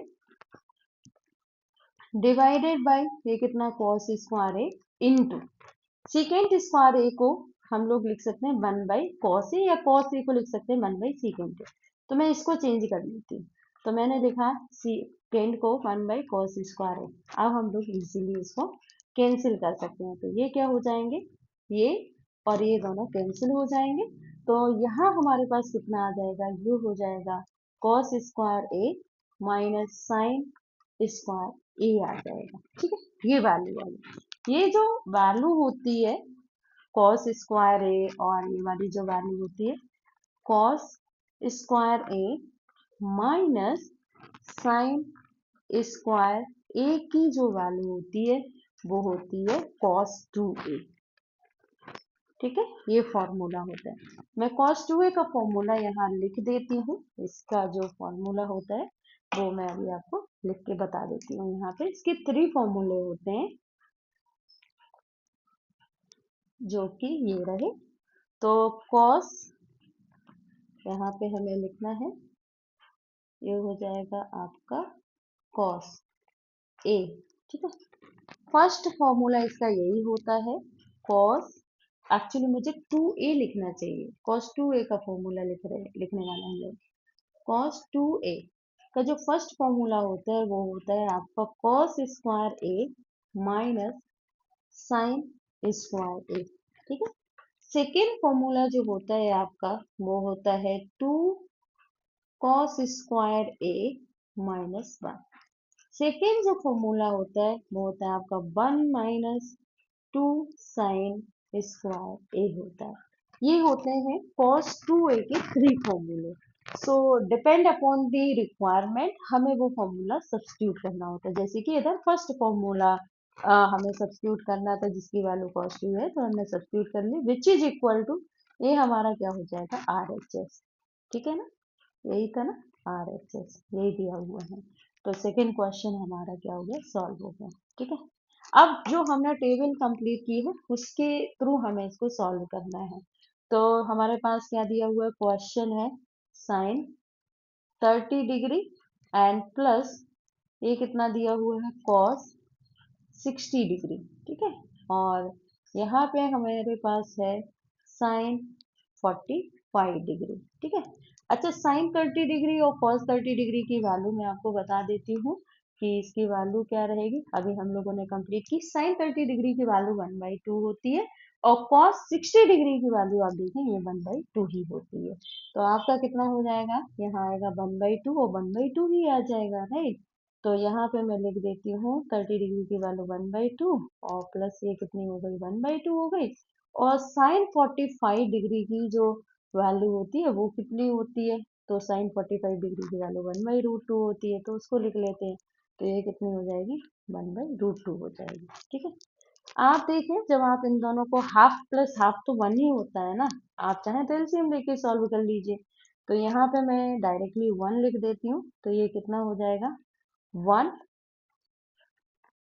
divided by ये कितना cos square A into secant square A को हम लोग लिख सकते हैं 1 बाई कॉस ए, या कॉस ए को लिख सकते हैं 1 बाई सीकेंट ए। तो मैं इसको चेंज कर लेती हूँ, तो मैंने लिखा सीकेंट को 1 बाई कॉस स्क्वायर ए। अब हम लोग इजीली इसको कैंसिल कर सकते हैं, तो ये क्या हो जाएंगे, ये और ये दोनों कैंसिल हो जाएंगे। तो यहाँ हमारे पास कितना आ जाएगा, ये हो जाएगा cos square A minus sine square A आ जाएगा। ठीक है, ये वैल्यू वाली, ये जो वैल्यू होती है कॉस स्क्वायर ए और ये वाली जो वैल्यू होती है cos square A minus sine square A की जो वैल्यू होती है वो होती है कॉस 2a। ठीक है, ये फॉर्मूला होता है। मैं cos 2a का फॉर्मूला यहाँ लिख देती हूँ, इसका जो फॉर्मूला होता है वो मैं अभी आपको लिख के बता देती हूँ। यहाँ पे इसके 3 फॉर्मूले होते हैं, जो कि ये रहे। तो cos यहाँ पे हमें लिखना है, ये हो जाएगा आपका cos a। ठीक है, फर्स्ट फॉर्मूला इसका यही होता है cos, एक्चुअली मुझे 2a लिखना चाहिए, cos 2a का फॉर्मूला लिखने वाला हम लोग। cos 2a का जो फर्स्ट फॉर्मूला होता है वो होता है आपका cos square a minus sine square a। ठीक है, सेकेंड फॉर्मूला जो होता है आपका वो होता है 2 cos square a minus 1। Second जो फॉर्मूला होता है वो होता है आपका 1 माइनस 2 साइन स्क्वायर ए होता है। ये होते हैं cos 2a के 3 फॉर्मूले। सो डिपेंड अपॉन द रिक्वायरमेंट हमें वो फॉर्मूला सब्स्टिट्यूट करना होता है। जैसे कि इधर फर्स्ट फॉर्मूला हमें सब्स्टिट्यूट करना था जिसकी वैल्यू cos 2 है, तो हमने सब्स्टिट्यूट कर ली, विच इज इक्वल टू ये हमारा क्या हो जाएगा RHS। ठीक है ना, यही था ना RHS, यही दिया हुआ है। तो सेकेंड क्वेश्चन हमारा क्या हो गया, सॉल्व हो गया। ठीक है, अब जो हमने टेबल कंप्लीट की है उसके थ्रू हमें इसको सॉल्व करना है। तो हमारे पास क्या दिया हुआ है, क्वेश्चन है साइन 30 डिग्री एंड प्लस ये कितना दिया हुआ है कॉस 60 डिग्री। ठीक है, और यहाँ पे हमारे पास है साइन 45 डिग्री। ठीक है, अच्छा साइन 30 डिग्री और कॉस 30 डिग्री की वैल्यू मैं आपको बता देती हूँ कि इसकी वैल्यू क्या रहेगी। अभी हम लोगों ने कंप्लीट की, साइन 30 डिग्री की वैल्यू 1/2 होती है और कॉस 60 डिग्री की वैल्यू आप देखें ये 1/2 ही होती है। तो आपका कितना हो जाएगा, यहाँ आएगा 1/2 और 1/2 ही आ जाएगा, राइट। तो यहाँ पे मैं लिख देती हूँ 30 डिग्री की वैल्यू 1/2 और प्लस ये कितनी हो गई 1/2 हो गई, और साइन 45 डिग्री की जो वैल्यू होती है वो कितनी होती है, तो साइन 45 डिग्री की वैल्यू 1/√2 होती है, तो उसको लिख लेते हैं। तो ये कितनी हो जाएगी 1/√2 हो जाएगी। ठीक है, आप देखें जब आप इन दोनों को हाफ प्लस हाफ तो 1 ही होता है ना, आप चाहें तो एलसीएम लेके सॉल्व कर लीजिए। तो यहाँ पे मैं डायरेक्टली 1 लिख देती हूँ, तो ये कितना हो जाएगा 1,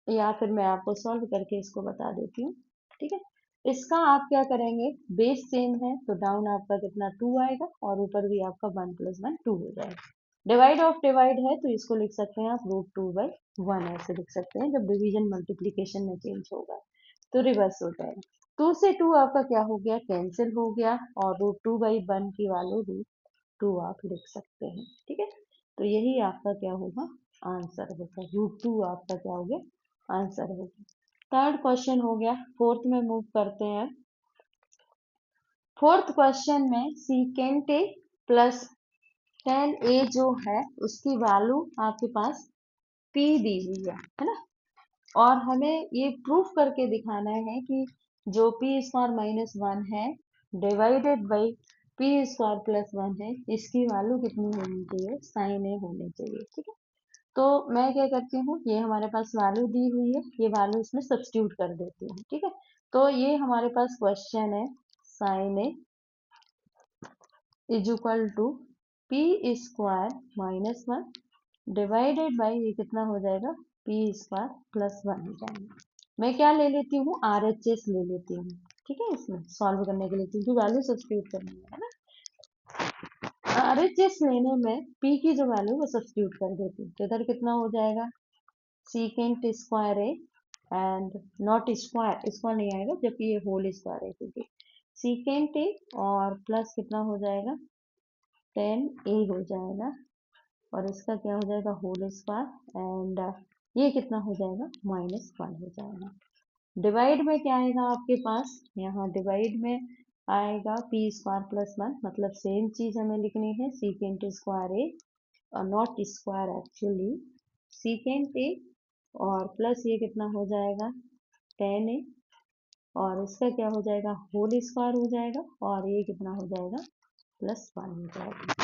या फिर मैं आपको सॉल्व करके इसको बता देती हूँ। ठीक है, इसका आप क्या करेंगे, बेस सेम है तो डाउन आपका कितना 2 आएगा और ऊपर भी आपका 1 + 1 2 हो जाएगा। डिवाइड ऑफ डिवाइड है तो इसको लिख सकते हैं आप √2/1 ऐसे लिख सकते हैं, जब डिवीजन मल्टीप्लीकेशन में चेंज होगा तो रिवर्स हो जाएगा। 2 से 2 आपका क्या हो गया, कैंसिल हो गया, और √2/1 की वैल्यू √2 आप लिख सकते हैं। ठीक है, तो यही आपका क्या होगा, आंसर होगा, √2 आपका क्या हो गया, आंसर होगा। थर्ड क्वेश्चन हो गया, फोर्थ में मूव करते हैं। फोर्थ क्वेश्चन में सीकेंट ए प्लस टेन ए जो है उसकी वैल्यू आपके पास p दी हुई है ना, और हमें ये प्रूफ करके दिखाना है कि जो p² - 1 है डिवाइडेड बाई p² + 1 है, इसकी वैल्यू कितनी होनी चाहिए, साइन ए होनी चाहिए। ठीक है, तो मैं क्या करती हूँ, ये हमारे पास वैल्यू दी हुई है, ये वैल्यू इसमें सब्स्टिट्यूट कर देती हूँ। ठीक है, तो ये हमारे पास क्वेश्चन है sine A is equal to p² - 1 divided by ये कितना हो जाएगा पी स्क्वायर प्लस 1 हो जाएगा। मैं क्या ले लेती हूँ, आर एच एस ले लेती हूँ, ठीक है, इसमें सॉल्व करने के लिए क्योंकि वैल्यू सब्स्टिट्यूट करनी है ना। आर एच एस लेने में पी की जो वैल्यू वो सब्स्टिट्यूट कर देती हूँ, तो इधर कितना हो जाएगा, secant square A and not square, square नहीं आएगा जबकि ये होल स्क्वायर है क्योंकि सीकेंट ए और प्लस कितना हो जाएगा, 10 ए हो जाएगा और इसका क्या हो जाएगा, होल स्क्वायर एंड ये कितना हो जाएगा, -1 हो जाएगा। डिवाइड में क्या आएगा आपके पास, यहाँ डिवाइड में आएगा पी स्क्वायर प्लस 1, मतलब सेम चीज हमें लिखनी है, सीकेंट स्क्वायर ए और not square actually, secant A और प्लस ये कितना हो जाएगा, 10 ए और इसका क्या हो जाएगा, होल स्क्वायर हो जाएगा और ये कितना हो जाएगा, +1 हो जाएगा।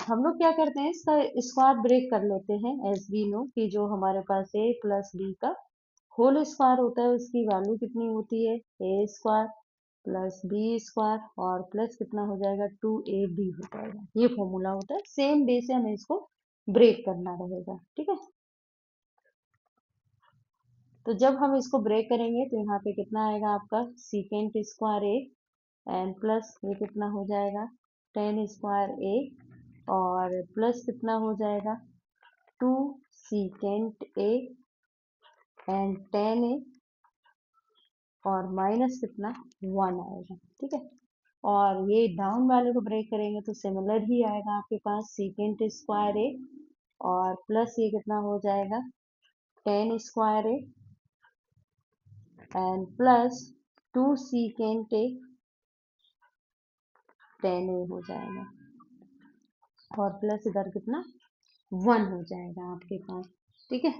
हम लोग क्या करते हैं, इसका स्क्वायर ब्रेक कर लेते हैं, एज वी नो कि जो हमारे पास ए प्लस बी का होल स्क्वायर होता है उसकी वैल्यू कितनी होती है, A square plus B square और प्लस कितना हो जाएगा, 2ab हो जाएगा। ये फॉर्मूला होता है, सेम डे से हमें इसको ब्रेक करना रहेगा, ठीक है। तो जब हम इसको ब्रेक करेंगे तो यहाँ पे कितना आएगा आपका, secant square A and plus ये कितना हो जाएगा, 10 स्क्वायर ए और प्लस कितना हो जाएगा, 2 सीकेंट ए एंड 10 ए और माइनस कितना, 1 आएगा, ठीक है। और ये डाउन वाले को ब्रेक करेंगे तो सिमिलर ही आएगा आपके पास, सीकेंट स्क्वायर ए और प्लस ये कितना हो जाएगा, 10 square A and plus 2 secant A 10 ए हो जाएगा और प्लस इधर कितना, 1 हो जाएगा आपके पास, ठीक है।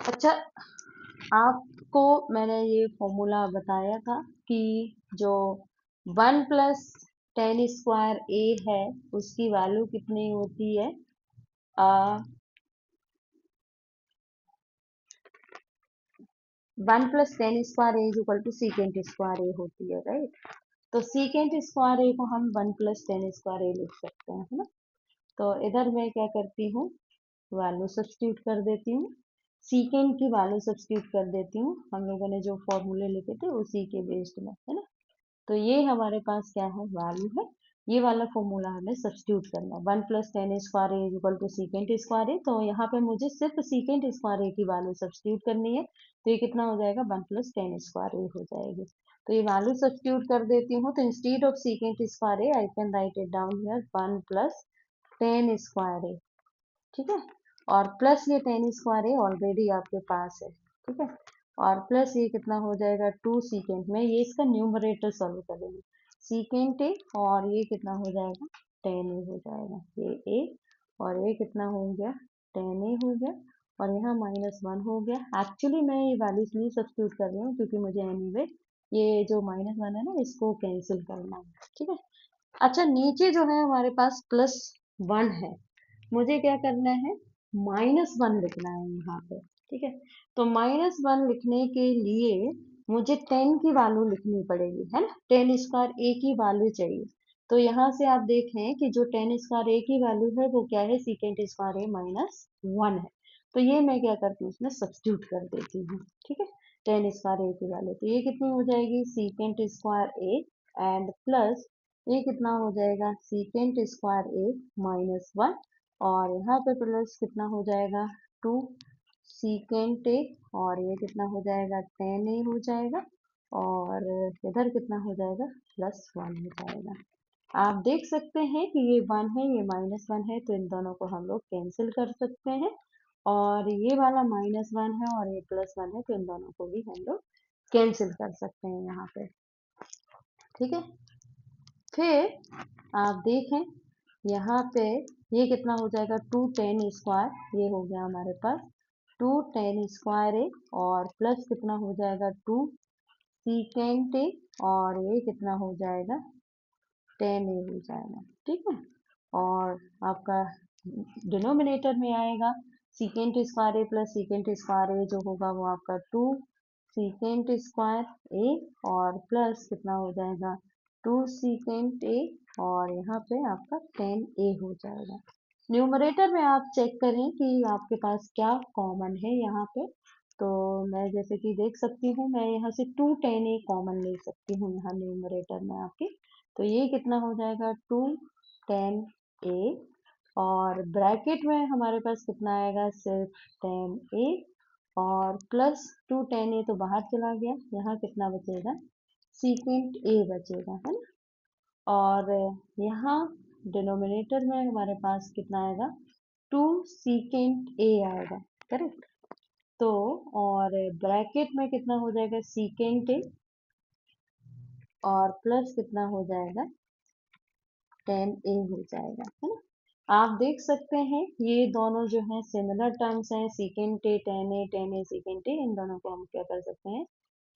अच्छा, आपको मैंने ये फॉर्मूला बताया था कि जो 1 प्लस 10 स्क्वायर ए है उसकी वैल्यू कितनी होती है, 1 plus 10 square A is equal to secant square A होती है, राइट। तो सीकेंट स्क्वायर ए को हम 1 प्लस 10 स्क्वायर ए लिख सकते हैं, है ना। तो इधर मैं क्या करती हूँ, वैल्यू सब्स्टिट्यूट कर देती हूँ, सीकेंट की वैल्यू सब्स्टिट्यूट कर देती हूँ, हम लोगों ने जो फॉर्मूले लिखे थे उसी के बेस्ड में, है ना। तो ये हमारे पास क्या है, वैल्यू है, ये वाला फॉर्मूला हमें सब्स्टिट्यूट करना है, 1 plus 10 square A is equal to secant square A. तो यहाँ पे मुझे सिर्फ सीकेंट स्क्वायर ए की वैल्यू सब्स्टिट्यूट करनी है, तो ये कितना हो जाएगा, 1 प्लस 10 स्क्वायर ए हो जाएगी। तो ये वैल्यू सब्स्टिट्यूट कर देती हूँ, तो instead of secant square A I can write it down here 1 plus 10 square A, ठीक है। और प्लस ये 10 स्क्वायर ए ऑलरेडी आपके पास है, ठीक है। और प्लस ये कितना हो जाएगा, 2 सीकेंट में, ये इसका न्यूमरेटर सॉल्व करेंगे, सीकेंट ए और ये कितना हो जाएगा, 10 ए हो जाएगा, ये ए और ये कितना हो गया, 10 ए हो गया और यहाँ -1 हो गया। एक्चुअली मैं ये वैल्यू इसलिए सब्स्टिट्यूट कर रही हूँ क्योंकि मुझे एनीवे ये जो -1 है ना इसको कैंसिल करना है, ठीक है। अच्छा, नीचे जो है हमारे पास +1 है, मुझे क्या करना है, -1 लिखना है यहाँ पे, ठीक है। तो -1 लिखने के लिए मुझे 10 की वैल्यू लिखनी पड़ेगी, है ना, 10 स्क्वायर ए की वैल्यू चाहिए। तो यहाँ से आप देखें कि जो 10 स्क्वायर ए की वैल्यू है वो क्या है, सीकेंट स्क्वायर ए -1 है। तो ये मैं क्या करती हूँ, इसमें सब्स्टिट्यूट कर देती हूँ, ठीक है, 10 स्क्वायर ए की वैल्यू, तो ये कितनी हो जाएगी, secant square A and plus ये कितना हो जाएगा, सीकेंट स्क्वायर ए -1 और यहाँ पे प्लस कितना हो जाएगा, 2 सीकेंट ए और ये कितना हो जाएगा, 10 ए हो जाएगा और इधर कितना हो जाएगा, +1 हो जाएगा। आप देख सकते हैं कि ये 1 है, ये -1 है, तो इन दोनों को हम लोग कैंसिल कर सकते हैं और ये वाला -1 है और ये +1 है, तो इन दोनों को भी हम लोग कैंसिल कर सकते हैं यहाँ पे, ठीक है। फिर आप देखें यहाँ पे ये कितना हो जाएगा, 2 10 स्क्वायर, ये हो गया हमारे पास 2 10 स्क्वायर ए और प्लस कितना हो जाएगा, 2 सीकेंट ए और ये कितना हो जाएगा, 10 ए हो जाएगा, ठीक है। और आपका डिनोमिनेटर में आएगा secant square A plus secant square ए, जो होगा वो आपका 2 सीकेंट स्क्वायर ए और प्लस कितना हो जाएगा, 2 सीकेंट ए और यहाँ पे आपका 10 ए हो जाएगा, न्यूमरेटर में आप चेक करें कि आपके पास क्या कॉमन है यहाँ पे। तो मैं जैसे कि देख सकती हूँ, मैं यहाँ से 210a कॉमन ले सकती हूँ यहाँ न्यूमरेटर में आपके। तो ये कितना हो जाएगा 210a, और ब्रैकेट में हमारे पास कितना आएगा सिर्फ 10a, और प्लस 210a तो बाहर चला गया, यहाँ कितना बचेगा सीकेंट a बचेगा, है ना। और यहाँ डिनोमिनेटर में हमारे पास कितना आएगा 2 सीकेंट a आएगा, करेक्ट। तो और ब्रैकेट में कितना हो जाएगा सीकेंट a, और प्लस कितना हो जाएगा 10a हो जाएगा, है ना। आप देख सकते हैं ये दोनों जो है सिमिलर टर्म्स हैं, secant a 10a secant a, इन दोनों को हम क्या कर सकते हैं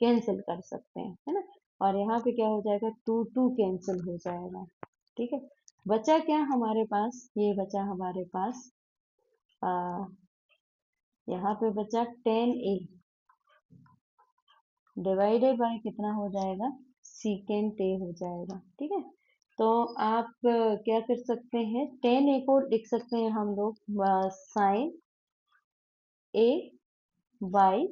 कैंसिल कर सकते हैं, है ना। और यहाँ पे क्या हो जाएगा 2 कैंसिल हो जाएगा, ठीक है। बचा क्या हमारे पास, ये बचा हमारे पास यहाँ पे बचा 10a डिवाइडेड बाय कितना हो जाएगा सीकेंट a हो जाएगा, ठीक है। तो आप क्या कर सकते हैं 10a को लिख सकते हैं हम लोग sine a by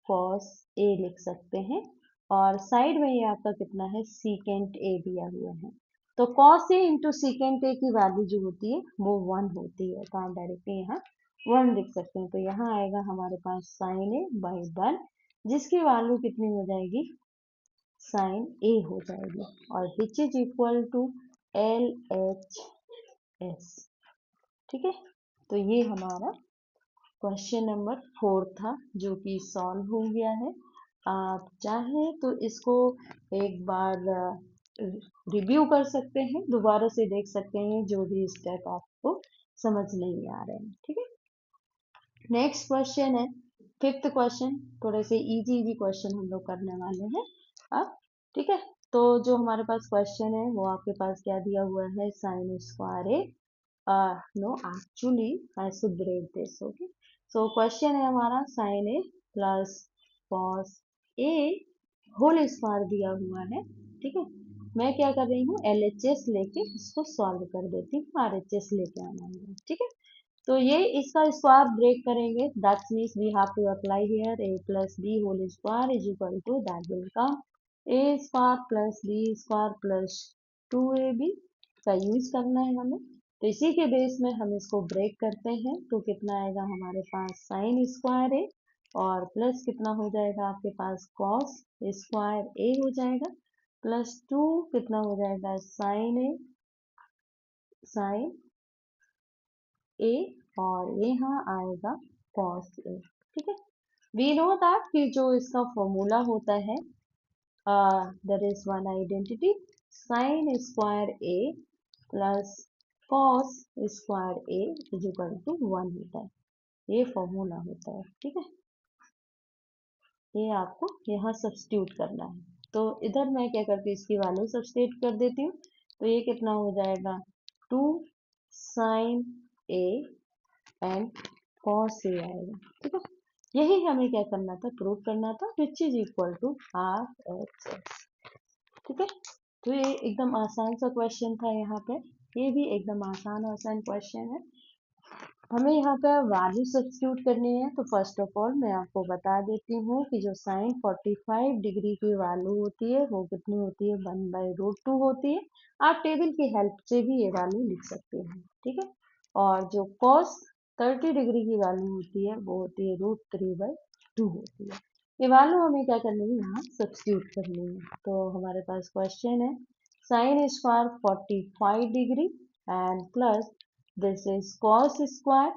cos a लिख सकते हैं, और साइड में ये आपका कितना है सीकेंट a दिया हुआ है। तो cos a into secant a की वैल्यू जो होती है वो 1 होती है, तो आप डायरेक्टली यहाँ 1 लिख सकते हैं। तो यहाँ आएगा हमारे पास साइन a बाई 1, जिसकी वैल्यू कितनी हो जाएगी साइन a हो जाएगी, और which is equal to LHS, ठीक है। तो ये हमारा क्वेश्चन नंबर 4 था, जो कि सॉल्व हो गया है। आप चाहें तो इसको एक बार रिव्यू कर सकते हैं, दोबारा से देख सकते हैं जो भी स्टेप आपको समझ नहीं आ रहे हैं, ठीक है। नेक्स्ट क्वेश्चन है 5th क्वेश्चन, थोड़े से इजी इजी क्वेश्चन हम लोग करने वाले हैं अब, ठीक है। तो जो हमारे पास क्वेश्चन है वो आपके पास क्या दिया हुआ है sign square A, no actually I should break this, okay। so question है हमारा sign A plus cos A whole square दिया हुआ है, ठीक है। मैं क्या कर रही हूँ LHS लेके इसको सॉल्व कर देती हूँ, RHS लेके आना है, ठीक है। तो ये इसका स्क्वायर ब्रेक करेंगे, that means we have to apply here a plus B whole square is equal to that will come a square plus B square plus 2ab का यूज करना है हमें। तो इसी के बेस में हम इसको ब्रेक करते हैं, तो कितना आएगा हमारे पास साइन स्क्वायर ए, और प्लस कितना हो जाएगा आपके पास कॉस स्क्वायर ए हो जाएगा, प्लस 2 कितना हो जाएगा साइन ए साइन ए, और ये यहाँ आएगा कॉस ए, ठीक है। वी नो दैट कि जो इसका फॉर्मूला होता है there is one identity, sine square A plus cos square A is equal to 1 होता है, ये फॉर्मूला होता है, ठीक है। ये आपको यहाँ सब्स्टिट्यूट करना है, तो इधर मैं क्या करती हूँ इसकी वैल्यू सब्स्टिट्यूट कर देती हूँ। तो ये कितना हो जाएगा 2 sign A and cos A आएगा, ठीक है। यही हमें क्या करना था प्रूव करना था, which is equal to RHS, ठीक है। तो ये एकदम आसान सा क्वेश्चन था, यहाँ पे ये भी एकदम आसान आसान क्वेश्चन है। हमें यहाँ पे वैल्यू सब्स्टिट्यूट करनी है, तो फर्स्ट ऑफ ऑल मैं आपको बता देती हूँ कि जो साइन 45 डिग्री की वैल्यू होती है वो कितनी होती है 1/√2 होती है। आप टेबल की हेल्प से भी ये वैल्यू लिख सकते हैं, ठीक है। और जो कॉस 30 डिग्री की वैल्यू होती है वो होती है √3/2 होती है। ये वैल्यू हमें क्या करनी है यहाँ सब्स्टिट्यूट करनी है। तो हमारे पास क्वेश्चन है sine square 45 degree and plus this is cos square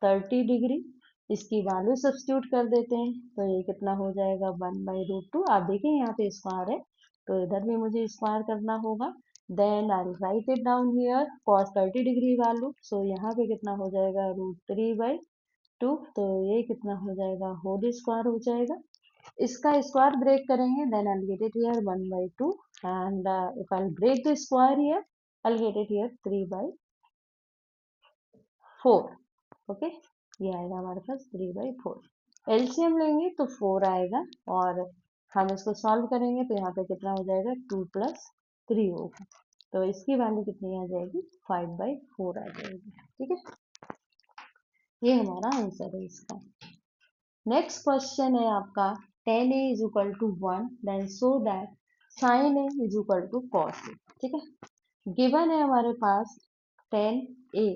30 degree, इसकी वैल्यू सब्स्टिट्यूट कर देते हैं, तो ये कितना हो जाएगा 1/√2। आप देखिए यहाँ पे स्क्वायर है, तो इधर भी मुझे स्क्वायर करना होगा। Then I write it down here cos 30 degree value, so यहाँ पे कितना हो जाएगा √3/2, तो ये कितना हो जाएगा होल स्क्वायर हो जाएगा। इसका स्क्वायर ब्रेक करेंगे, then I get it here 1/2, and if I break the square here I get it here 3/4, okay. ये आएगा हमारे पास 3/4। एलसीएम लेंगे तो 4 आएगा, और हम इसको सॉल्व करेंगे तो यहाँ पे कितना हो जाएगा 2 + 3 होगा। तो इसकी वैल्यू कितनी आ जाएगी, 5/4 आ जाएगी। ठीक है, ये हमारा आंसर है इसका। नेक्स्ट क्वेश्चन है आपका, tan a is equal to 1 then so that sin a is equal to cos a। ठीक है, गिवन है हमारे पास tan a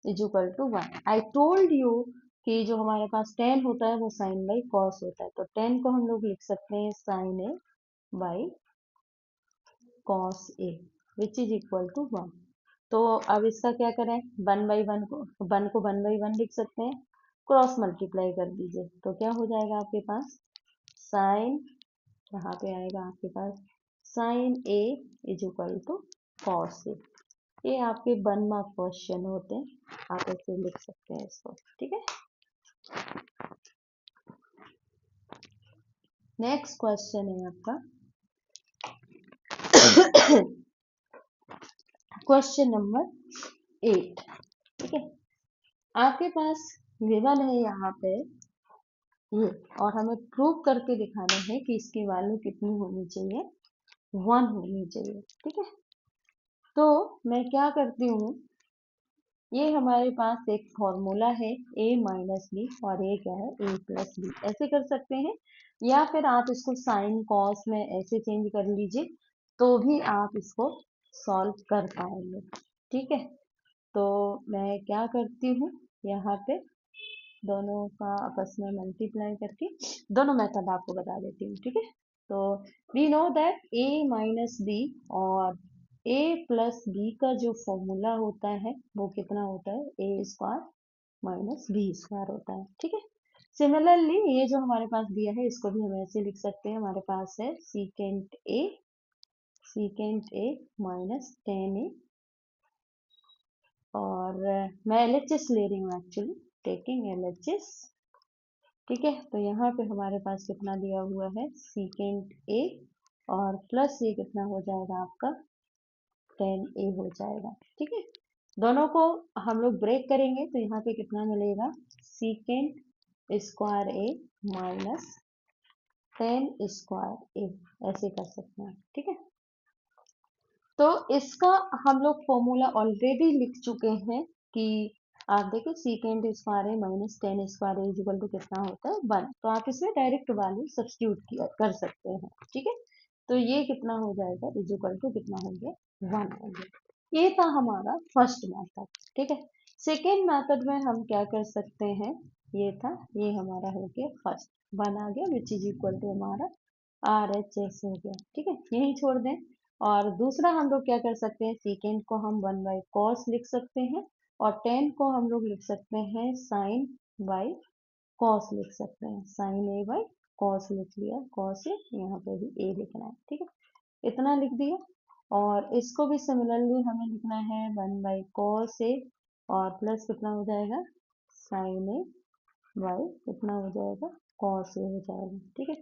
is equal to 1। I told you कि जो हमारे पास tan होता है वो sin बाई cos होता है, तो tan को हम लोग लिख सकते हैं sin a by cos a which is equal to 1। तो अब इसका क्या करें, 1/1 को 1/1 लिख सकते हैं, क्रॉस मल्टीप्लाई कर दीजिए तो क्या हो जाएगा आपके पास, साइन, यहाँ पे आएगा आपके पास sine a is equal to cos a। ये आपके 1 मार्क क्वेश्चन होते हैं, आप ऐसे लिख सकते हैं इसको। ठीक है, नेक्स्ट क्वेश्चन है आपका क्वेश्चन नंबर 8। ठीक है, आपके पास गिवन है यहाँ पे ये, और हमें प्रूव करके दिखाना है कि इसकी वैल्यू कितनी होनी चाहिए, 1 होनी चाहिए। ठीक है, तो मैं क्या करती हूँ, ये हमारे पास एक फॉर्मूला है a माइनस बी, और ये क्या है a प्लस बी, ऐसे कर सकते हैं, या फिर आप इसको साइन कॉस में ऐसे चेंज कर लीजिए तो भी आप इसको सॉल्व कर पाएंगे। ठीक है, तो मैं क्या करती हूँ, यहाँ पे दोनों का आपस में मल्टीप्लाई करके दोनों मेथड आपको बता देती हूँ। ठीक है, तो we know that a minus B और a प्लस बी का जो फॉर्मूला होता है वो कितना होता है, a square minus B square होता है। ठीक है, सिमिलरली ये जो हमारे पास दिया है इसको भी हम ऐसे लिख सकते हैं, हमारे पास है सीकेंट ए माइनस टेन ए, और मैं LHS ले रही हूँ, एक्चुअली टेकिंग LHS। ठीक है, तो यहाँ पे हमारे पास कितना दिया हुआ है, सीकेंट ए, और प्लस ये कितना हो जाएगा आपका 10a हो जाएगा। ठीक है, दोनों को हम लोग ब्रेक करेंगे तो यहाँ पे कितना मिलेगा, सीकेंट स्क्वायर ए माइनस 10 स्क्वायर ए, ऐसे कर सकते हैं। ठीक है, तो इसका हम लोग फॉर्मूला ऑलरेडी लिख चुके हैं कि आप देखो सीकेंट स्क्वायर है माइनस 10 स्क्वायर है इक्वल टू कितना होता है 1, तो आप इसमें डायरेक्ट वैल्यू सब्स्टिट्यूट कर सकते हैं। ठीक है, तो ये कितना हो जाएगा, इक्वल टू कितना हो गया, 1 हो गया। ये था हमारा फर्स्ट मेथड। ठीक है, सेकेंड मेथड में हम क्या कर सकते हैं, ये था, ये हमारा हो गया फर्स्ट, 1 आ गया विच इज इक्वल टू हमारा RHS हो गया। ठीक है, यही छोड़ दें, और दूसरा हम लोग क्या कर सकते हैं, सीकेंट को हम 1 बाई कॉस लिख सकते हैं, और 10 को हम लोग लिख सकते हैं साइन बाई कॉस लिख सकते हैं, साइन ए बाई कॉस लिख लिया, कॉस ए, यहाँ पे भी ए लिखना है। ठीक है, इतना लिख दिया, और इसको भी सिमिलरली हमें लिखना है 1 बाई कॉस ए, और प्लस कितना हो जाएगा साइन ए बाई कितना हो जाएगा, कॉस ए हो जाएगा। ठीक है,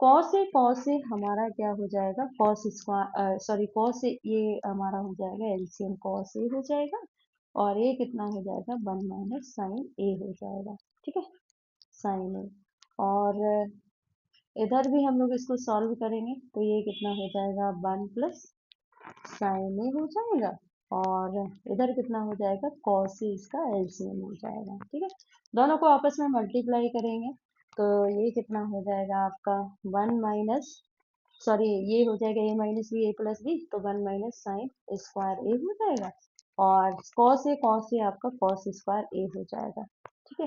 कॉस ए हमारा क्या हो जाएगा, cos square sorry cos A, ये हमारा हो जाएगा एलसीएम कॉस ए हो जाएगा, और ये कितना हो जाएगा 1 माइनस साइन ए हो जाएगा। ठीक है, साइन ए, और इधर भी हम लोग इसको सॉल्व करेंगे तो ये कितना हो जाएगा 1 प्लस साइन ए हो जाएगा, और इधर कितना हो जाएगा कॉस ए, इसका एलसीएम हो जाएगा। ठीक है, दोनों को आपस में मल्टीप्लाई करेंगे तो ये कितना हो जाएगा आपका 1 माइनस सॉरी ये हो जाएगा ए माइनस बी, ए प्लस बी, तो 1 माइनस साइन स्क्वायर ए हो जाएगा, और कॉस ए आपका कॉस स्क्वायर ए हो जाएगा। ठीक है,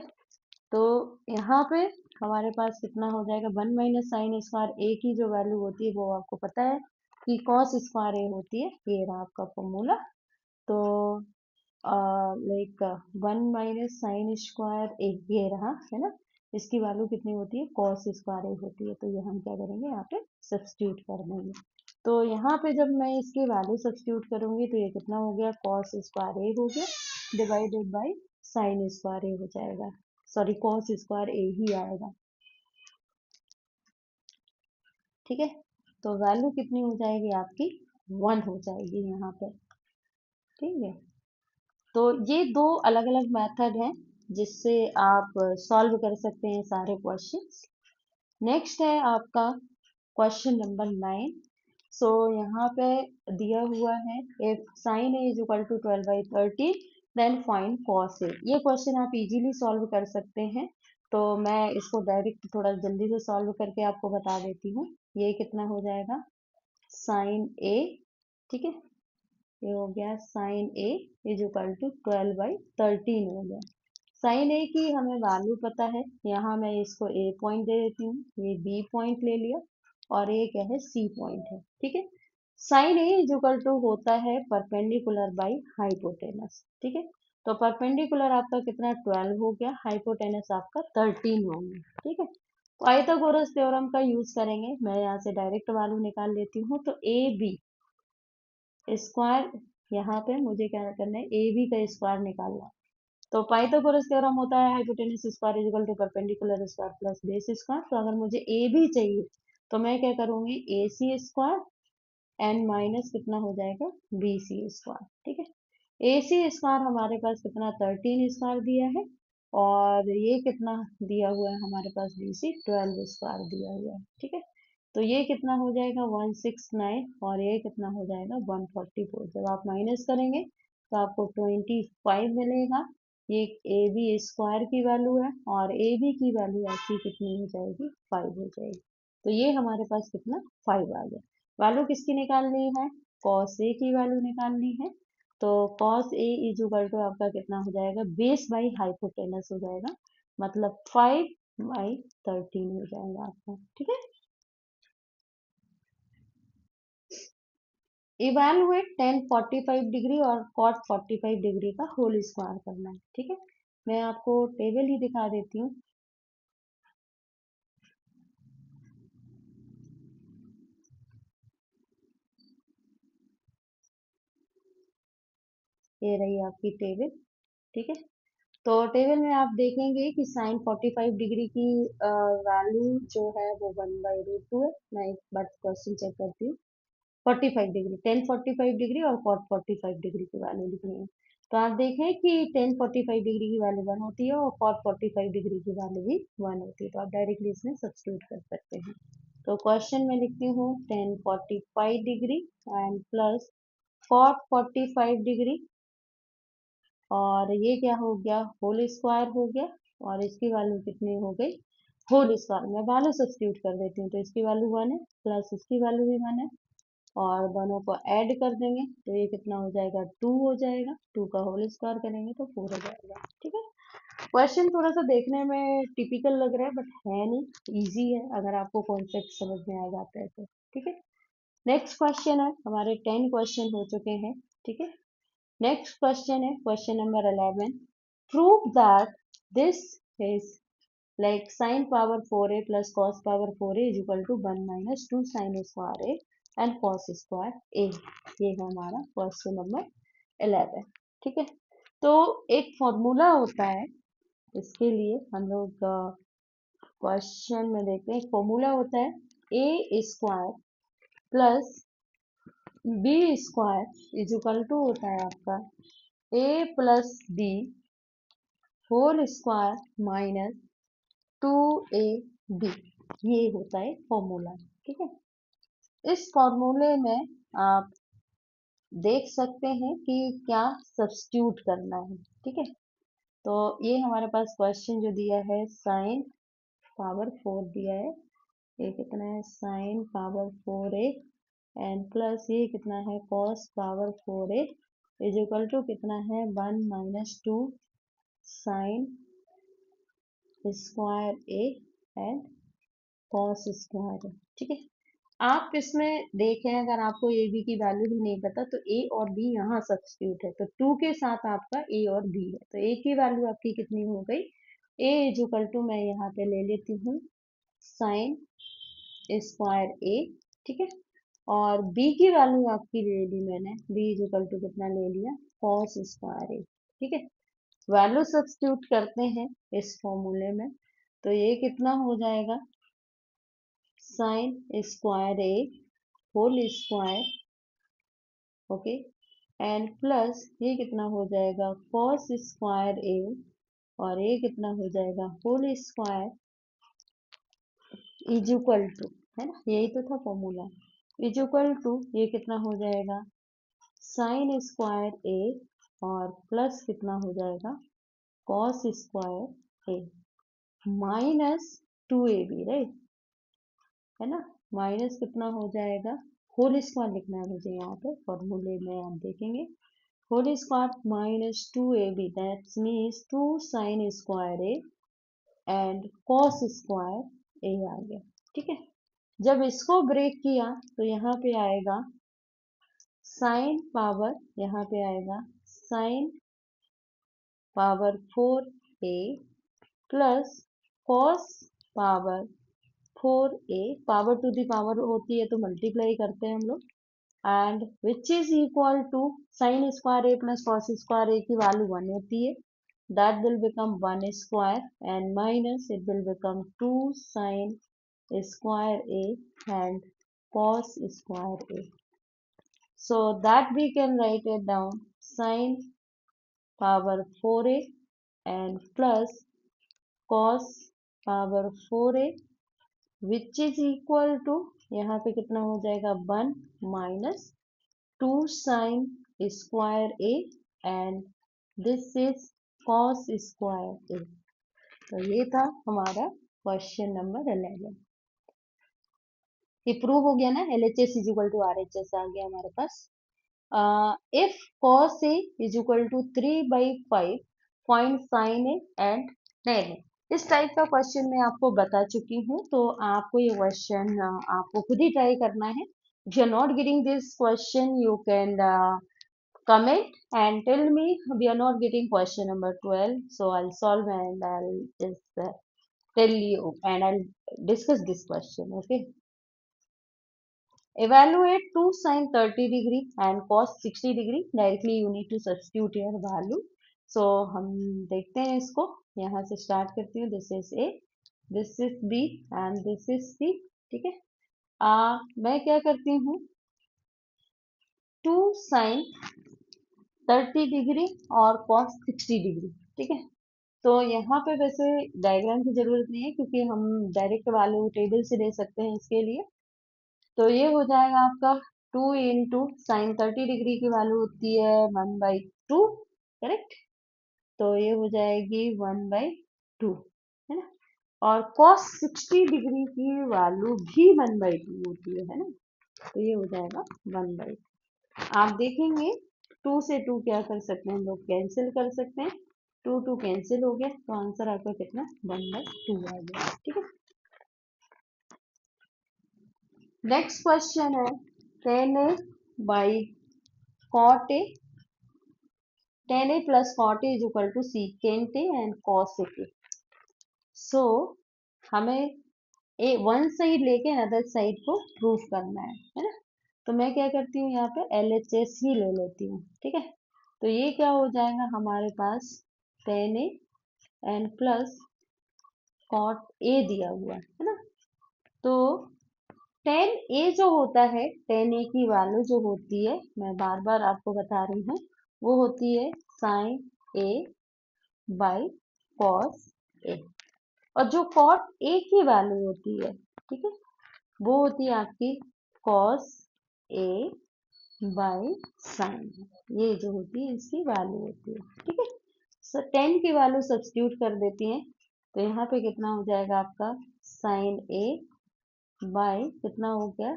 तो यहाँ पे हमारे पास कितना हो जाएगा 1 माइनस साइन स्क्वायर ए की जो वैल्यू होती है वो आपको पता है कि कॉस स्क्वायर ए होती है, ये रहा आपका फॉर्मूला। तो like 1 minus sine square A ये रहा है ना, इसकी वैल्यू कितनी होती है, कॉस स्क्वायर ए होती है, तो ये हम क्या करेंगे यहाँ पे सब्स्टिट्यूट कर देंगे। तो यहाँ पे जब मैं इसकी वैल्यू सब्स्टिट्यूट करूंगी तो ये कितना हो गया, कॉस स्क्वायर ए हो गया डिवाइडेड बाई साइन स्क्वायर ए हो जाएगा, सॉरी कॉस स्क्वायर ए ही आएगा। ठीक है, तो वैल्यू कितनी हो जाएगी आपकी 1 हो जाएगी यहाँ पे। ठीक है, तो ये दो अलग अलग मेथड हैं जिससे आप सॉल्व कर सकते हैं सारे क्वेश्चंस। नेक्स्ट है आपका क्वेश्चन नंबर 9। सो यहाँ पे दिया हुआ है if sine A is equal to 12/30 then find cos A. ये क्वेश्चन आप इजीली सॉल्व कर सकते हैं, तो मैं इसको डायरेक्ट थोड़ा जल्दी से सॉल्व करके आपको बता देती हूँ। ये कितना हो जाएगा, साइन ए, ठीक है, ये हो गया sine A is equal to 12/13 हो गया। साइन ए की हमें वैल्यू पता है, यहाँ मैं इसको ए पॉइंट दे देती हूँ, ये बी पॉइंट ले लिया, और ये क्या है, सी पॉइंट है, ठीक है। Sine A is equal to होता है परपेंडिकुलर बाई हाइपोटेनस, ठीक है। तो परपेंडिकुलर आपका कितना 12 हो गया, हाइपोटेनस आपका 13 हो गया, ठीक है। तो पाइथागोरस थ्योरम का यूज करेंगे, मैं यहाँ से डायरेक्ट वैल्यू निकाल लेती हूँ। तो ए बी स्क्वायर, यहाँ पे मुझे क्या करना है, ए बी का स्क्वायर निकालना है। तो पाइथागोरस थ्योरम होता है hypotenuse square is equal to perpendicular square plus base square. तो अगर मुझे ए भी चाहिए तो मैं क्या करूंगी, ए सी स्क्वायर एन माइनस कितना हो जाएगा, बी सी स्क्वायर, ठीक है। ए सी स्क्वायर हमारे पास कितना 13 स्क्वायर दिया है, और ये कितना दिया हुआ है हमारे पास, बी सी 12 स्क्वायर दिया हुआ है, ठीक है। तो ये कितना हो जाएगा 169, और ये कितना हो जाएगा 144। जब आप माइनस करेंगे तो आपको 25 मिलेगा। ये ए बी स्क्वायर की वैल्यू है, और ए बी की वैल्यू आपकी कितनी हो जाएगी, 5 हो जाएगी। तो ये हमारे पास कितना 5 आ गया। वैल्यू किसकी निकालनी है, कॉस ए की वैल्यू निकालनी है। तो cos A is equal to आपका कितना हो जाएगा, बेस बाई हाइपोटेनस हो जाएगा, मतलब 5/13 हो जाएगा आपका, ठीक है। इवेलुएट टेन 45 डिग्री और कॉट 45 डिग्री का होल स्क्वायर करना है, ठीक है। मैं आपको टेबल ही दिखा देती हूँ। ये रही आपकी टेबल, ठीक है। तो टेबल में आप देखेंगे कि साइन 45 डिग्री की वैल्यू जो है वो 1/√2 है। मैं एक बार क्वेश्चन चेक करती हूँ। 45 डिग्री, टेन 45 डिग्री और कॉट 45 डिग्री की वैल्यू लिखनी है। तो आप देखें कि टेन 45 डिग्री की वैल्यू 1 होती है, और कॉट 45 डिग्री की वैल्यू भी 1 होती है। तो आप डायरेक्टली इसमें सब्स्टिट्यूट कर सकते हैं। तो क्वेश्चन में लिखती हूँ tan 45 degree and plus cot 45 degree, और ये क्या हो गया, होल स्क्वायर हो गया, और इसकी वैल्यू कितनी हो गई, होल स्क्वायर में वैल्यू सब्स्टिट्यूट कर देती हूँ। तो इसकी वैल्यू 1 है, प्लस इसकी वैल्यू भी 1 है, और दोनों को ऐड कर देंगे तो ये कितना हो जाएगा, 2 हो जाएगा। 2 का होल स्क्वायर करेंगे तो 4 हो जाएगा, ठीक है। क्वेश्चन थोड़ा सा देखने में टिपिकल लग रहा है, बट है नहीं, इजी है अगर आपको कॉन्सेप्ट समझ में आ जाता है तो, ठीक है। नेक्स्ट क्वेश्चन है, हमारे 10 क्वेश्चन हो चुके हैं, ठीक है। नेक्स्ट क्वेश्चन है question number 11। Prove that this is like sine power 4a plus cos power 4a is equal to 1 minus 2 sine square A and cos square A. ये है हमारा क्वेश्चन नंबर 11, ठीक है। तो एक फॉर्मूला होता है, इसके लिए हम लोग क्वेश्चन में देखते हैं। एक फॉर्मूला होता है, A square plus B square is equal to होता है आपका A plus B whole square minus 2ab। ये होता है फॉर्मूला, ठीक है। इस फॉर्मूले में आप देख सकते हैं कि क्या सब्स्टिट्यूट करना है, ठीक है। तो ये हमारे पास क्वेश्चन जो दिया है, साइन पावर 4 दिया है, ये कितना है, sign power 4a and plus ये कितना है, cos power 4a is equal to कितना है, 1 minus 2 sine square A and cos square है, ठीक है। आप इसमें देखें, अगर आपको ए बी की वैल्यू भी नहीं पता तो ए और बी यहाँ सब्स्टिट्यूट है, तो 2 के साथ आपका ए और बी है, तो ए की वैल्यू आपकी कितनी हो गई, ए इज इक्वल टू मैं यहाँ पे ले लेती हूँ साइन स्क्वायर ए, ठीक है। और बी की वैल्यू आपकी ले ली मैंने, बी इज इक्वल टू कितना ले लिया, कॉस स्क्वायर ए, ठीक है। वैल्यू सब्स्टिट्यूट करते हैं इस फॉर्मूले में, तो ये कितना हो जाएगा, sine square A whole square, okay, and plus ये कितना हो जाएगा, कॉस स्क्वायर ए, और ये कितना हो जाएगा, whole square is equal to, है ना, यही तो था फॉर्मूला, इज इक्वल टू ये कितना हो जाएगा साइन स्क्वायर ए और प्लस कितना हो जाएगा कॉस स्क्वायर ए माइनस 2ab, राइट, है ना। माइनस कितना हो जाएगा होल स्क्वायर लिखना है मुझे यहाँ पे फॉर्मूले में आप देखेंगे whole square minus 2ab that's means 2 sine square A and cos square A आ गया। ठीक है, जब इसको ब्रेक किया तो यहाँ पे आएगा साइन पावर, यहाँ पे आएगा sine power 4a plus cos power 4a, power to the power होती है तो मल्टीप्लाई करते हैं हम लोग, and which is equal to sine square A plus cos square A की वैल्यू 1 होती है, that will become 1 square and minus it will become 2 sine square a and cos square a. So that we can write it down sine power 4a and plus cos power 4a which is equal to यहाँ पे कितना हो जाएगा 1 minus 2 sine square a and this is cos square a। तो ये था हमारा question number 11। ये प्रूव हो गया ना, LHS is equal to RHS आ गया हमारे पास। If cos A is equal to 3/5 find sin A and tan A। इस टाइप का क्वेश्चन मैं आपको बता चुकी हूँ, तो आपको ये क्वेश्चन आपको खुद ही ट्राई करना है। If you are not getting this question you can comment and tell me we are not getting question number 12, so I'll solve and I'll just tell you and I'll discuss this question, okay। Evaluate 2 sin 30 degree and cos 60 degree, directly you need to substitute your value। so हम देखते हैं इसको, यहाँ से start करती हूँ। This is A, this is B and this is C. ठीक है, मैं क्या करती हूँ 2 sin 30 डिग्री और cos 60 डिग्री। ठीक है, तो यहाँ पे वैसे डायग्राम की जरूरत नहीं है क्योंकि हम डायरेक्ट वैल्यू टेबल से दे सकते हैं इसके लिए। तो ये हो जाएगा आपका 2 इंटू साइन 30 डिग्री की वैल्यू होती है 1/2, करेक्ट। तो ये हो जाएगी 1/2, है ना। और cos 60 डिग्री की वैल्यू भी 1/2 होती है ना। तो ये हो जाएगा 1/2। आप देखेंगे 2 से 2 क्या कर सकते हैं हम लोग कैंसिल कर सकते हैं, 2 2 कैंसिल हो गया तो आंसर आपका कितना 1/2 आ गया। ठीक है, नेक्स्ट क्वेश्चन है tan A by cot A, tan A plus cot A is equal to secant A and cos A। सो हमें वन साइड लेके अदर साइड को प्रूफ करना है ना। तो मैं क्या करती हूँ यहाँ पे LHS ही ले लेती हूँ। ठीक है, तो ये क्या हो जाएगा हमारे पास tan A and plus cot A दिया हुआ है ना। तो tan A जो होता है, tan A की वैल्यू जो होती है, मैं बार बार आपको बता रही हूँ, वो होती है sin A by cos A। और जो cot A की वैल्यू होती है, ठीक है, वो होती है आपकी cos A बाई sin। ये जो होती है इसकी वैल्यू होती है। ठीक है, सो 10 की वैल्यू सब्स्टिट्यूट कर देती हैं तो यहाँ पे कितना हो जाएगा आपका sin A बाई कितना हो गया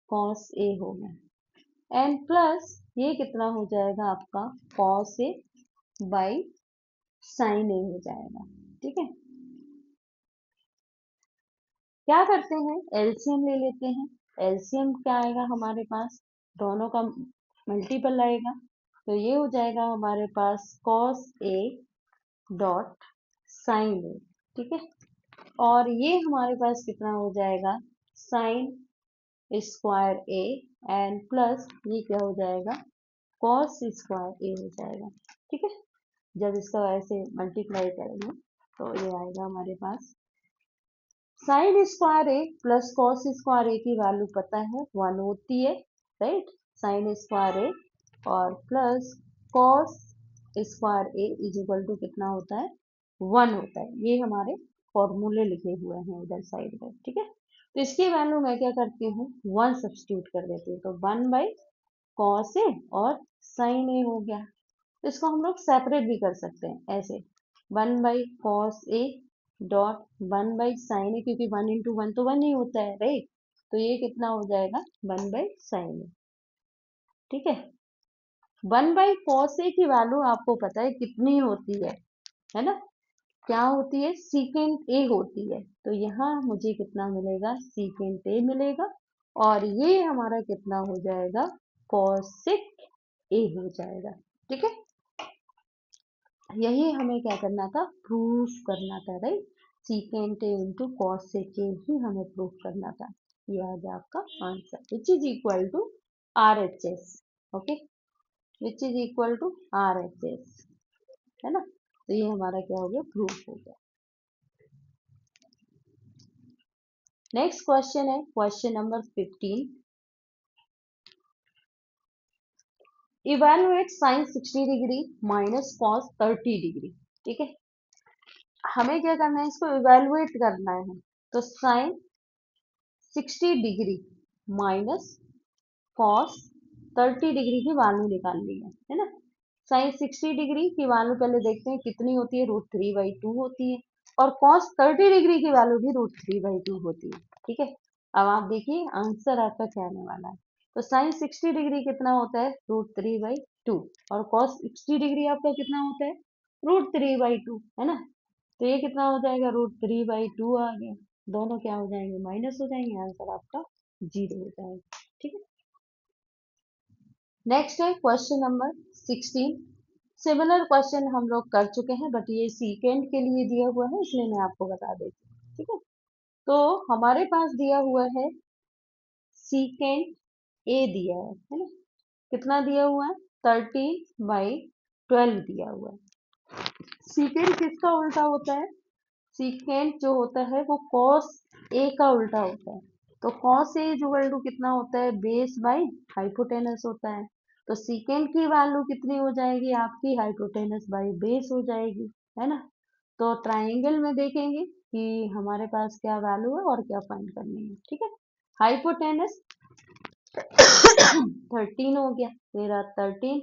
cos A हो गया, एंड प्लस ये कितना हो जाएगा आपका cos A by sin A हो जाएगा। ठीक है, क्या करते हैं एलसीएम ले लेते हैं। एलसीएम क्या आएगा हमारे पास, दोनों का मल्टीपल आएगा, तो ये हो जाएगा हमारे पास cos A dot sin A। ठीक है, और ये हमारे पास कितना हो जाएगा sin square A and plus ये क्या हो जाएगा cos स्क्वायर A हो जाएगा। ठीक है, जब इसका ऐसे मल्टीप्लाई करेंगे तो ये आएगा हमारे पास sign square A plus cos square A की वैल्यू पता है 1 होती है, राइट। साइन स्क्वायर ए और plus cos square A is equal to कितना होता है 1 होता है। ये हमारे फॉर्मूले लिखे हुए हैं इधर साइड में। ठीक है, तो इसकी वैल्यू मैं क्या करती हूँ, 1 सब्स्टिट्यूट कर देती हूँ, तो 1/cos A और sin A हो गया। तो इसको हम लोग सेपरेट भी कर सकते हैं ऐसे, 1/cos A dot 1/sin A, क्योंकि 1 × 1 तो 1 ही होता है, राइट। तो ये कितना हो जाएगा, 1/sin A। ठीक है, 1/cos A की वैल्यू आपको पता है कितनी होती है ना, क्या होती है, सीकेंट ए होती है। तो यहाँ मुझे कितना मिलेगा, सीकेंट ए मिलेगा, और ये हमारा कितना हो जाएगा, कॉसेक ए हो जाएगा। ठीक है, यही हमें क्या करना था, प्रूफ करना था, राइट। Secant A into cosec A ही हमें प्रूफ करना था। ये आ गया आपका answer, which is equal to R H S. Okay, which is equal to R H S, है ना। तो ये हमारा क्या हो गया, प्रूफ हो गया। नेक्स्ट क्वेश्चन है question number 15। Evaluate sine 60 degree minus cos 30 degree. ठीक है, हमें क्या करना है, इसको इवेलुएट करना है। तो sine 60 degree minus cos 30 degree की वैल्यू निकालनी है ना। साइन 60 डिग्री की वैल्यू पहले देखते हैं कितनी होती है, √3/2 होती है, और कॉस 30 डिग्री की वैल्यू भी √3/2 होती है। ठीक है, अब आप देखिए आंसर आपका क्या आने वाला है। तो साइन 60 डिग्री कितना होता है, √3/2, और कॉस 60 डिग्री आपका कितना होता है, √3/2, है ना। तो ये कितना हो जाएगा, √3/2 आ गया, दोनों क्या हो जाएंगे, माइनस हो जाएंगे, आंसर आपका 0 हो जाएगा। ठीक है, नेक्स्ट है क्वेश्चन नंबर 16। सिमिलर क्वेश्चन हम लोग कर चुके हैं, बट ये सीकेंड के लिए दिया हुआ है, इसलिए मैं आपको बता देती हूँ। ठीक है, तो हमारे पास दिया हुआ है सीकेंड ए दिया है ना, कितना दिया हुआ है, 13/12 दिया हुआ है। सीकेंड किसका उल्टा होता है, सीकेंड जो होता है वो कॉस ए का उल्टा होता है। तो कॉस ए जो वैल्यू कितना होता है, बेस बाय हाइपोटेनस होता है। तो सीकेंड की वैल्यू कितनी हो जाएगी आपकी, हाइपोटेनस बाय बेस हो जाएगी, है ना। तो ट्राइंगल में देखेंगे कि हमारे पास क्या वैल्यू है और क्या फाइंड करनी है। ठीक है, हाइपोटेनस 13 हो गया, मेरा 13,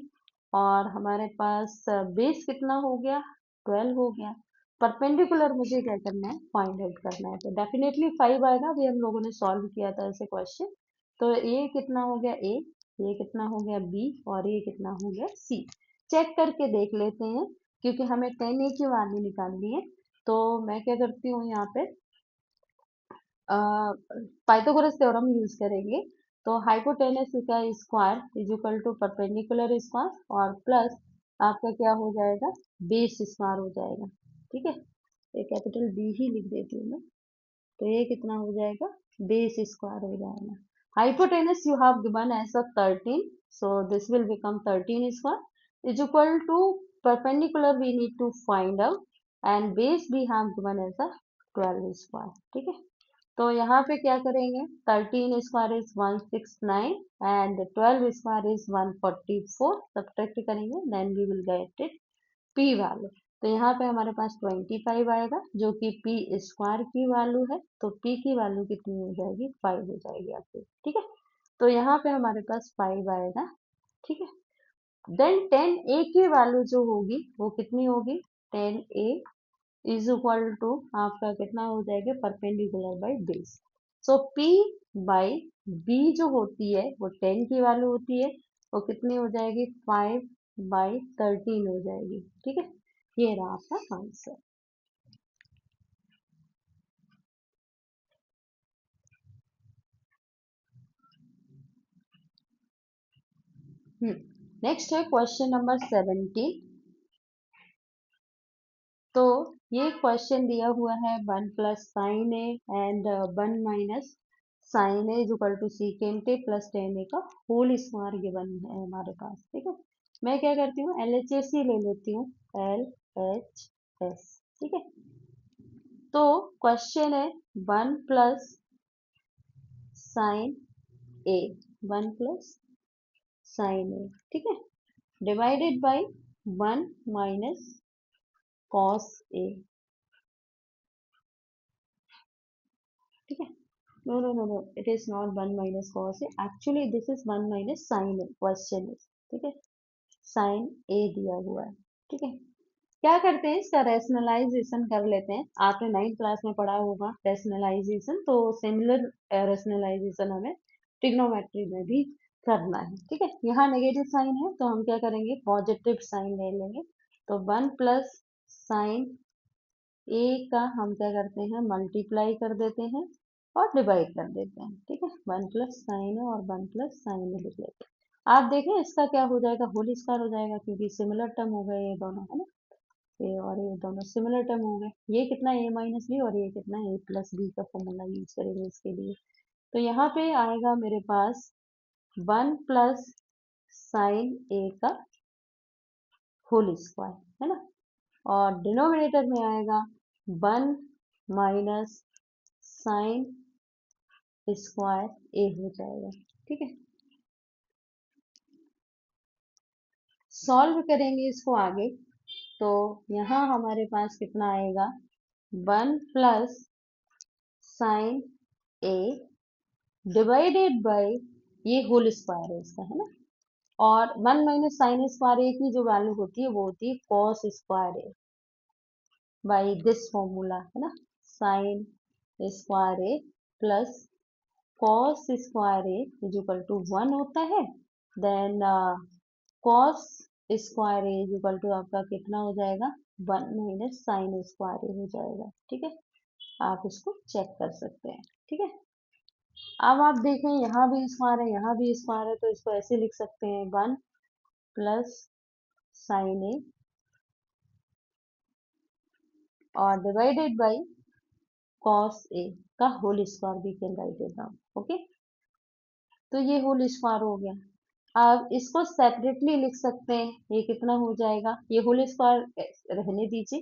और हमारे पास बेस कितना हो गया, 12 हो गया। परपेंडिकुलर मुझे क्या करना है, फाइंड आउट करना है। तो डेफिनेटली 5 आएगा, अभी हम लोगों ने सॉल्व किया था ऐसे क्वेश्चन। तो ये कितना हो गया ए, ये कितना हो गया बी, और ये कितना हो गया सी। चेक करके देख लेते हैं, क्योंकि हमें 10 ए की वैल्यू निकालनी है। तो मैं क्या करती हूँ यहाँ पे, पाइथागोरस थ्योरम यूज करेंगे। तो हाइपोटेनस का square is equal to perpendicular square और प्लस आपका क्या हो जाएगा, बेस स्क्वायर हो जाएगा। ठीक है, ये कैपिटल बी ही लिख देती हूँ मैं। तो ये कितना हो जाएगा, बेस स्क्वायर हो जाएगा। Hypotenuse you have given as 13, so this will become 13 square is equal to perpendicular we need to find out, and base भी हैव गिवन एज 12 स्क्वायर। ठीक है, तो यहाँ पे क्या करेंगे, 13 square is 169 and 12 square is 144, subtract करेंगे, then we will get it P value. तो यहाँ पे हमारे पास 25 आएगा, जो कि पी स्क्वायर की वैल्यू है। तो पी की वैल्यू कितनी हो जाएगी, 5 हो जाएगी आपकी। ठीक है, तो यहाँ पे हमारे पास 5 आएगा। ठीक है, देन 10 ए की वैल्यू जो होगी वो कितनी होगी, 10 ए इज इक्वल टू आपका कितना हो जाएगा, perpendicular by base. So P by B जो होती है वो 10 की वैल्यू होती है, वो कितनी हो जाएगी, 5/13 हो जाएगी। ठीक है, ये रहा आपका आंसर। नेक्स्ट है क्वेश्चन नंबर 17। तो ये क्वेश्चन दिया हुआ है 1 + sin A and 1 - sin A is equal to secant A plus 10 A का होल स्क्वायर गिवन है हमारे पास। ठीक है, मैं क्या करती हूँ, LHS ही ले लेती हूँ, LHS। ठीक है, तो क्वेश्चन है 1 + sin A, 1 + sin A। ठीक है, डिवाइडेड बाय 1 - cos A। ठीक है, no no no no, it is not 1 - cos A, actually this is 1 - sin A, question is, ठीक है, साइन ए दिया हुआ है, ठीक है। क्या करते हैं, इसका रेशनलाइजेशन कर लेते हैं। आपने 9th क्लास में पढ़ा होगा रेशनलाइजेशन, तो सिमिलर रेशनलाइजेशन हमें ट्रिग्नोमेट्री में भी करना है, ठीक है। यहाँ नेगेटिव साइन है तो हम क्या करेंगे, पॉजिटिव साइन ले लेंगे। तो 1 + साइन ए का हम क्या करते हैं, मल्टीप्लाई कर देते हैं और डिवाइड कर देते हैं, ठीक है। 1 + साइन है और 1 + साइन ए लिख लेते हैं। आप देखें इसका क्या हो जाएगा, होल स्क्वायर हो जाएगा, क्योंकि सिमिलर टर्म हो गए ये दोनों, है ना। ए और ये दोनों सिमिलर टर्म हो गए। ये कितना a - b और ये कितना a + b का फॉर्मूला यूज करेंगे इसके लिए। तो यहाँ पे आएगा मेरे पास 1 + साइन ए का होल स्क्वायर, है ना। और डिनोमिनेटर में आएगा 1 - साइन स्क्वायर ए हो जाएगा, ठीक है। सॉल्व करेंगे इसको आगे, तो यहाँ हमारे पास कितना आएगा, 1 + साइन ए डिवाइडेड बाय, ये होल स्क्वायर है इसका, है ना। और 1 - साइन स्क्वायर ए की जो वैल्यू होती है वो होती है cos square A by this formula, है ना। Sine square A plus cos square A is equal to 1 होता है। Then cos square A is equal to आपका कितना हो जाएगा, 1 - साइन स्क्वायर ए हो जाएगा, ठीक है। आप इसको चेक कर सकते हैं, ठीक है। अब आप देखें यहाँ भी स्क्वायर है, यहाँ भी स्क्वायर है, तो इसको ऐसे लिख सकते हैं, 1 + साइन ए और डिवाइडेड बाई कॉस ए का whole square, we can write it down, okay. तो ये होल स्क्वायर हो गया। अब इसको सेपरेटली लिख सकते हैं, ये कितना हो जाएगा, ये होल स्क्वायर रहने दीजिए।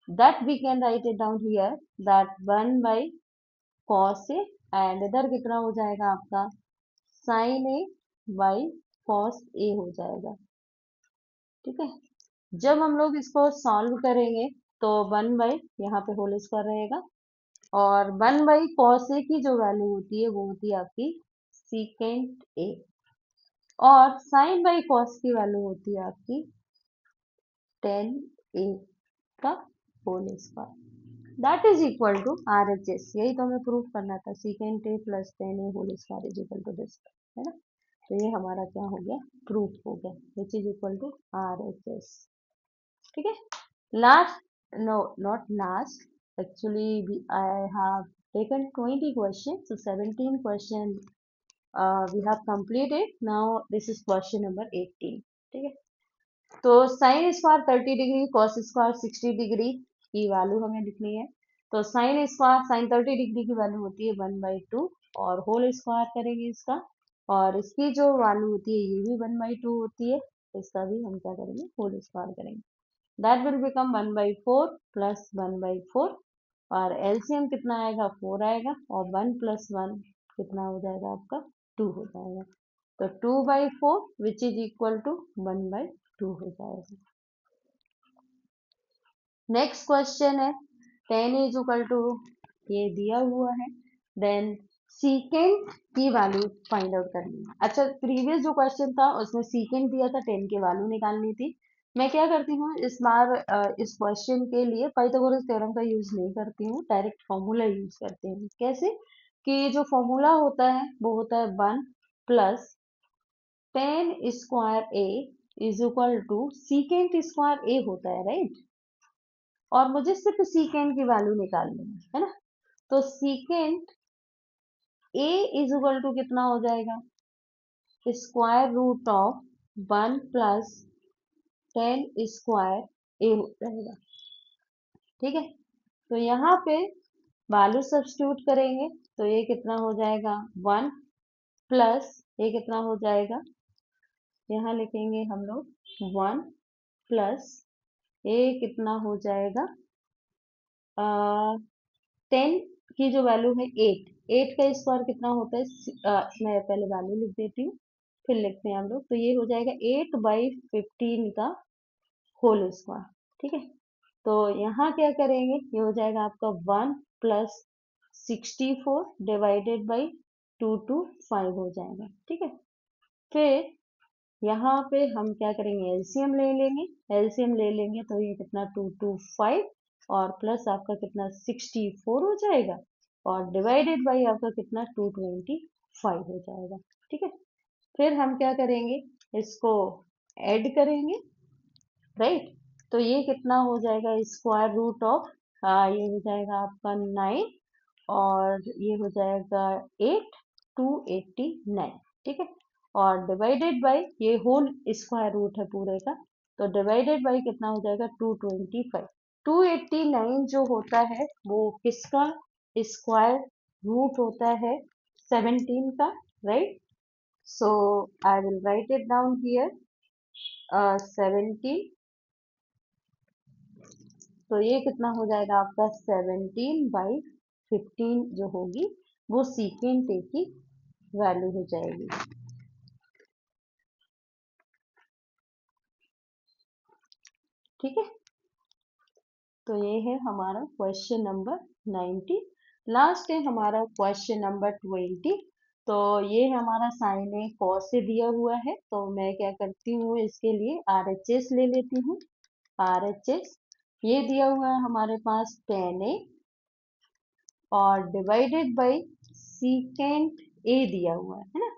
That we can write it down here, that 1/cos A, and इधर कितना हो जाएगा आपका, sine A by cos A हो जाएगा, ठीक है। जब हम लोग इसको सॉल्व करेंगे तो 1 बाई यहाँ पे होल स्क्वायर रहेगा, और 1/cos ए की जो वैल्यू होती है वो होती है आपकी सीकेंट ए, और साइन बाई कॉस की वैल्यू होती है आपकी टेन ए का whole square, that is equal to RHS। यही तो हमें प्रूफ करना था, secant A plus 10 A whole square is equal to this, है ना। तो ये हमारा क्या हो गया, प्रूफ हो गया, which is equal to RHS, ठीक है। Last, no not last, actually I have taken 20 questions, so 17 question we have completed. Now this is question number 18, ठीक है। तो sine square 30 degree, cos square 60 degree की value हमें लिखनी है। तो साइन स्क्वायर, साइन 30 डिग्री की वैल्यू होती है 1/2, और होल स्क्वायर करेंगे इसका, और इसकी जो वैल्यू होती है ये भी 1/2 होती है, इसका भी हम क्या करेंगे, होल स्क्वायर करेंगे। दैट विल बिकम 1/4 प्लस 1/4, और एलसीएम कितना आएगा, 4 आएगा, और 1 + 1 कितना हो जाएगा आपका, 2 हो जाएगा। तो 2/4 विच इज इक्वल टू 1/2 हो जाएगा। नेक्स्ट क्वेश्चन है, टेन इज इक्वल टू, ये दिया हुआ है, देन सीकेंट की वैल्यू फाइंड आउट करनी है। अच्छा, प्रीवियस जो क्वेश्चन था उसमें सीकेंट दिया था, 10 की वैल्यू निकालनी थी। मैं क्या करती हूँ इस बार, इस क्वेश्चन के लिए पाइथागोरस थ्योरम का यूज नहीं करती हूँ, डायरेक्ट फॉर्मूला यूज करती हूँ। कैसे, कि जो फॉर्मूला होता है वो होता है 1 + tan² A is equal to सीकेंट² ए होता है, राइट। और मुझे सिर्फ सीकेंट की वैल्यू निकालनी है ना। तो secant A is equal to कितना हो जाएगा, स्क्वायर रूट ऑफ 1 + tan² ए हो जाएगा, ठीक है। तो यहाँ पे वैल्यू सब्स्टिट्यूट करेंगे तो ये कितना हो जाएगा, 1 प्लस ये कितना हो जाएगा, यहाँ लिखेंगे हम लोग 1 प्लस ये कितना हो जाएगा, 10 की जो वैल्यू है 8, 8 का स्क्वायर कितना होता है, मैं पहले वैल्यू लिख देती हूँ फिर लिखते हैं हम लोग। तो ये हो जाएगा 8/15 का होल स्क्वायर, ठीक है। तो यहाँ क्या करेंगे, ये हो जाएगा आपका 1 + 64 डिवाइडेड बाई 225 हो जाएगा। ठीक है, फिर यहाँ पे हम क्या करेंगे, एलसीएम ले लेंगे। एलसीएम ले लेंगे तो ये कितना 225 और प्लस आपका कितना 64 हो जाएगा और डिवाइडेड बाई आपका कितना 225 हो जाएगा। ठीक है, फिर हम क्या करेंगे, इसको ऐड करेंगे, राइट। तो ये कितना हो जाएगा, स्क्वायर रूट ऑफ, ये हो जाएगा आपका 9 और ये हो जाएगा 8, 289। ठीक है, और डिवाइडेड बाय ये होल स्क्वायर रूट है पूरे का, तो डिवाइडेड बाय कितना हो जाएगा 225। 289 जो होता है वो किसका स्क्वायर रूट होता है, 17 का, right. So I will write it down here 17। तो ये कितना हो जाएगा आपका 17/15 जो होगी वो सीकेंट ए की वैल्यू हो जाएगी। ठीक है, तो ये है हमारा क्वेश्चन नंबर 19। लास्ट है हमारा क्वेश्चन नंबर 20। तो ये हमारा साइन ए कॉस से दिया हुआ है, तो मैं क्या करती हूँ, इसके लिए आरएचएस ले लेती हूँ। आरएचएस ये दिया हुआ है हमारे पास tan ए और डिवाइडेड बाय सीकेंट ए दिया हुआ है ना,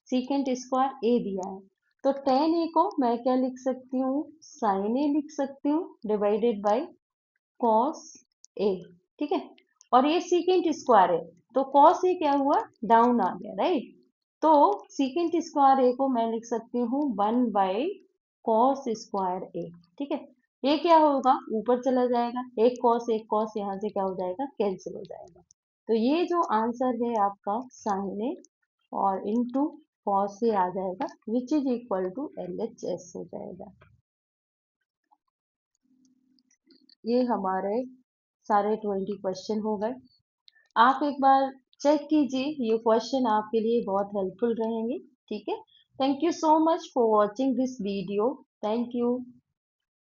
सीकेंट स्क्वायर ए दिया है। तो tan ए को मैं क्या लिख सकती हूँ, साइन ए लिख सकती हूँ डिवाइडेड बाय कॉस ए। ठीक है, और ये सीकेंट स्क्वायर है तो कॉस ए क्या हुआ, डाउन आ गया, राइट। तो सीकेंट स्क्वायर ए को मैं लिख सकती हूँ 1 कॉस स्क्वायर ए। ठीक है, ये क्या होगा, ऊपर चला जाएगा, एक कॉस यहाँ से क्या हो जाएगा, कैंसिल हो जाएगा। तो ये जो आंसर है आपका साइन ए और इनटू कॉस ए आ जाएगा, which is equal to LHS हो जाएगा। ये हमारे सारे 20 क्वेश्चन हो गए। आप एक बार चेक कीजिए, ये क्वेश्चन आपके लिए बहुत हेल्पफुल रहेंगे। ठीक है, thank you so much for watching this video. Thank you.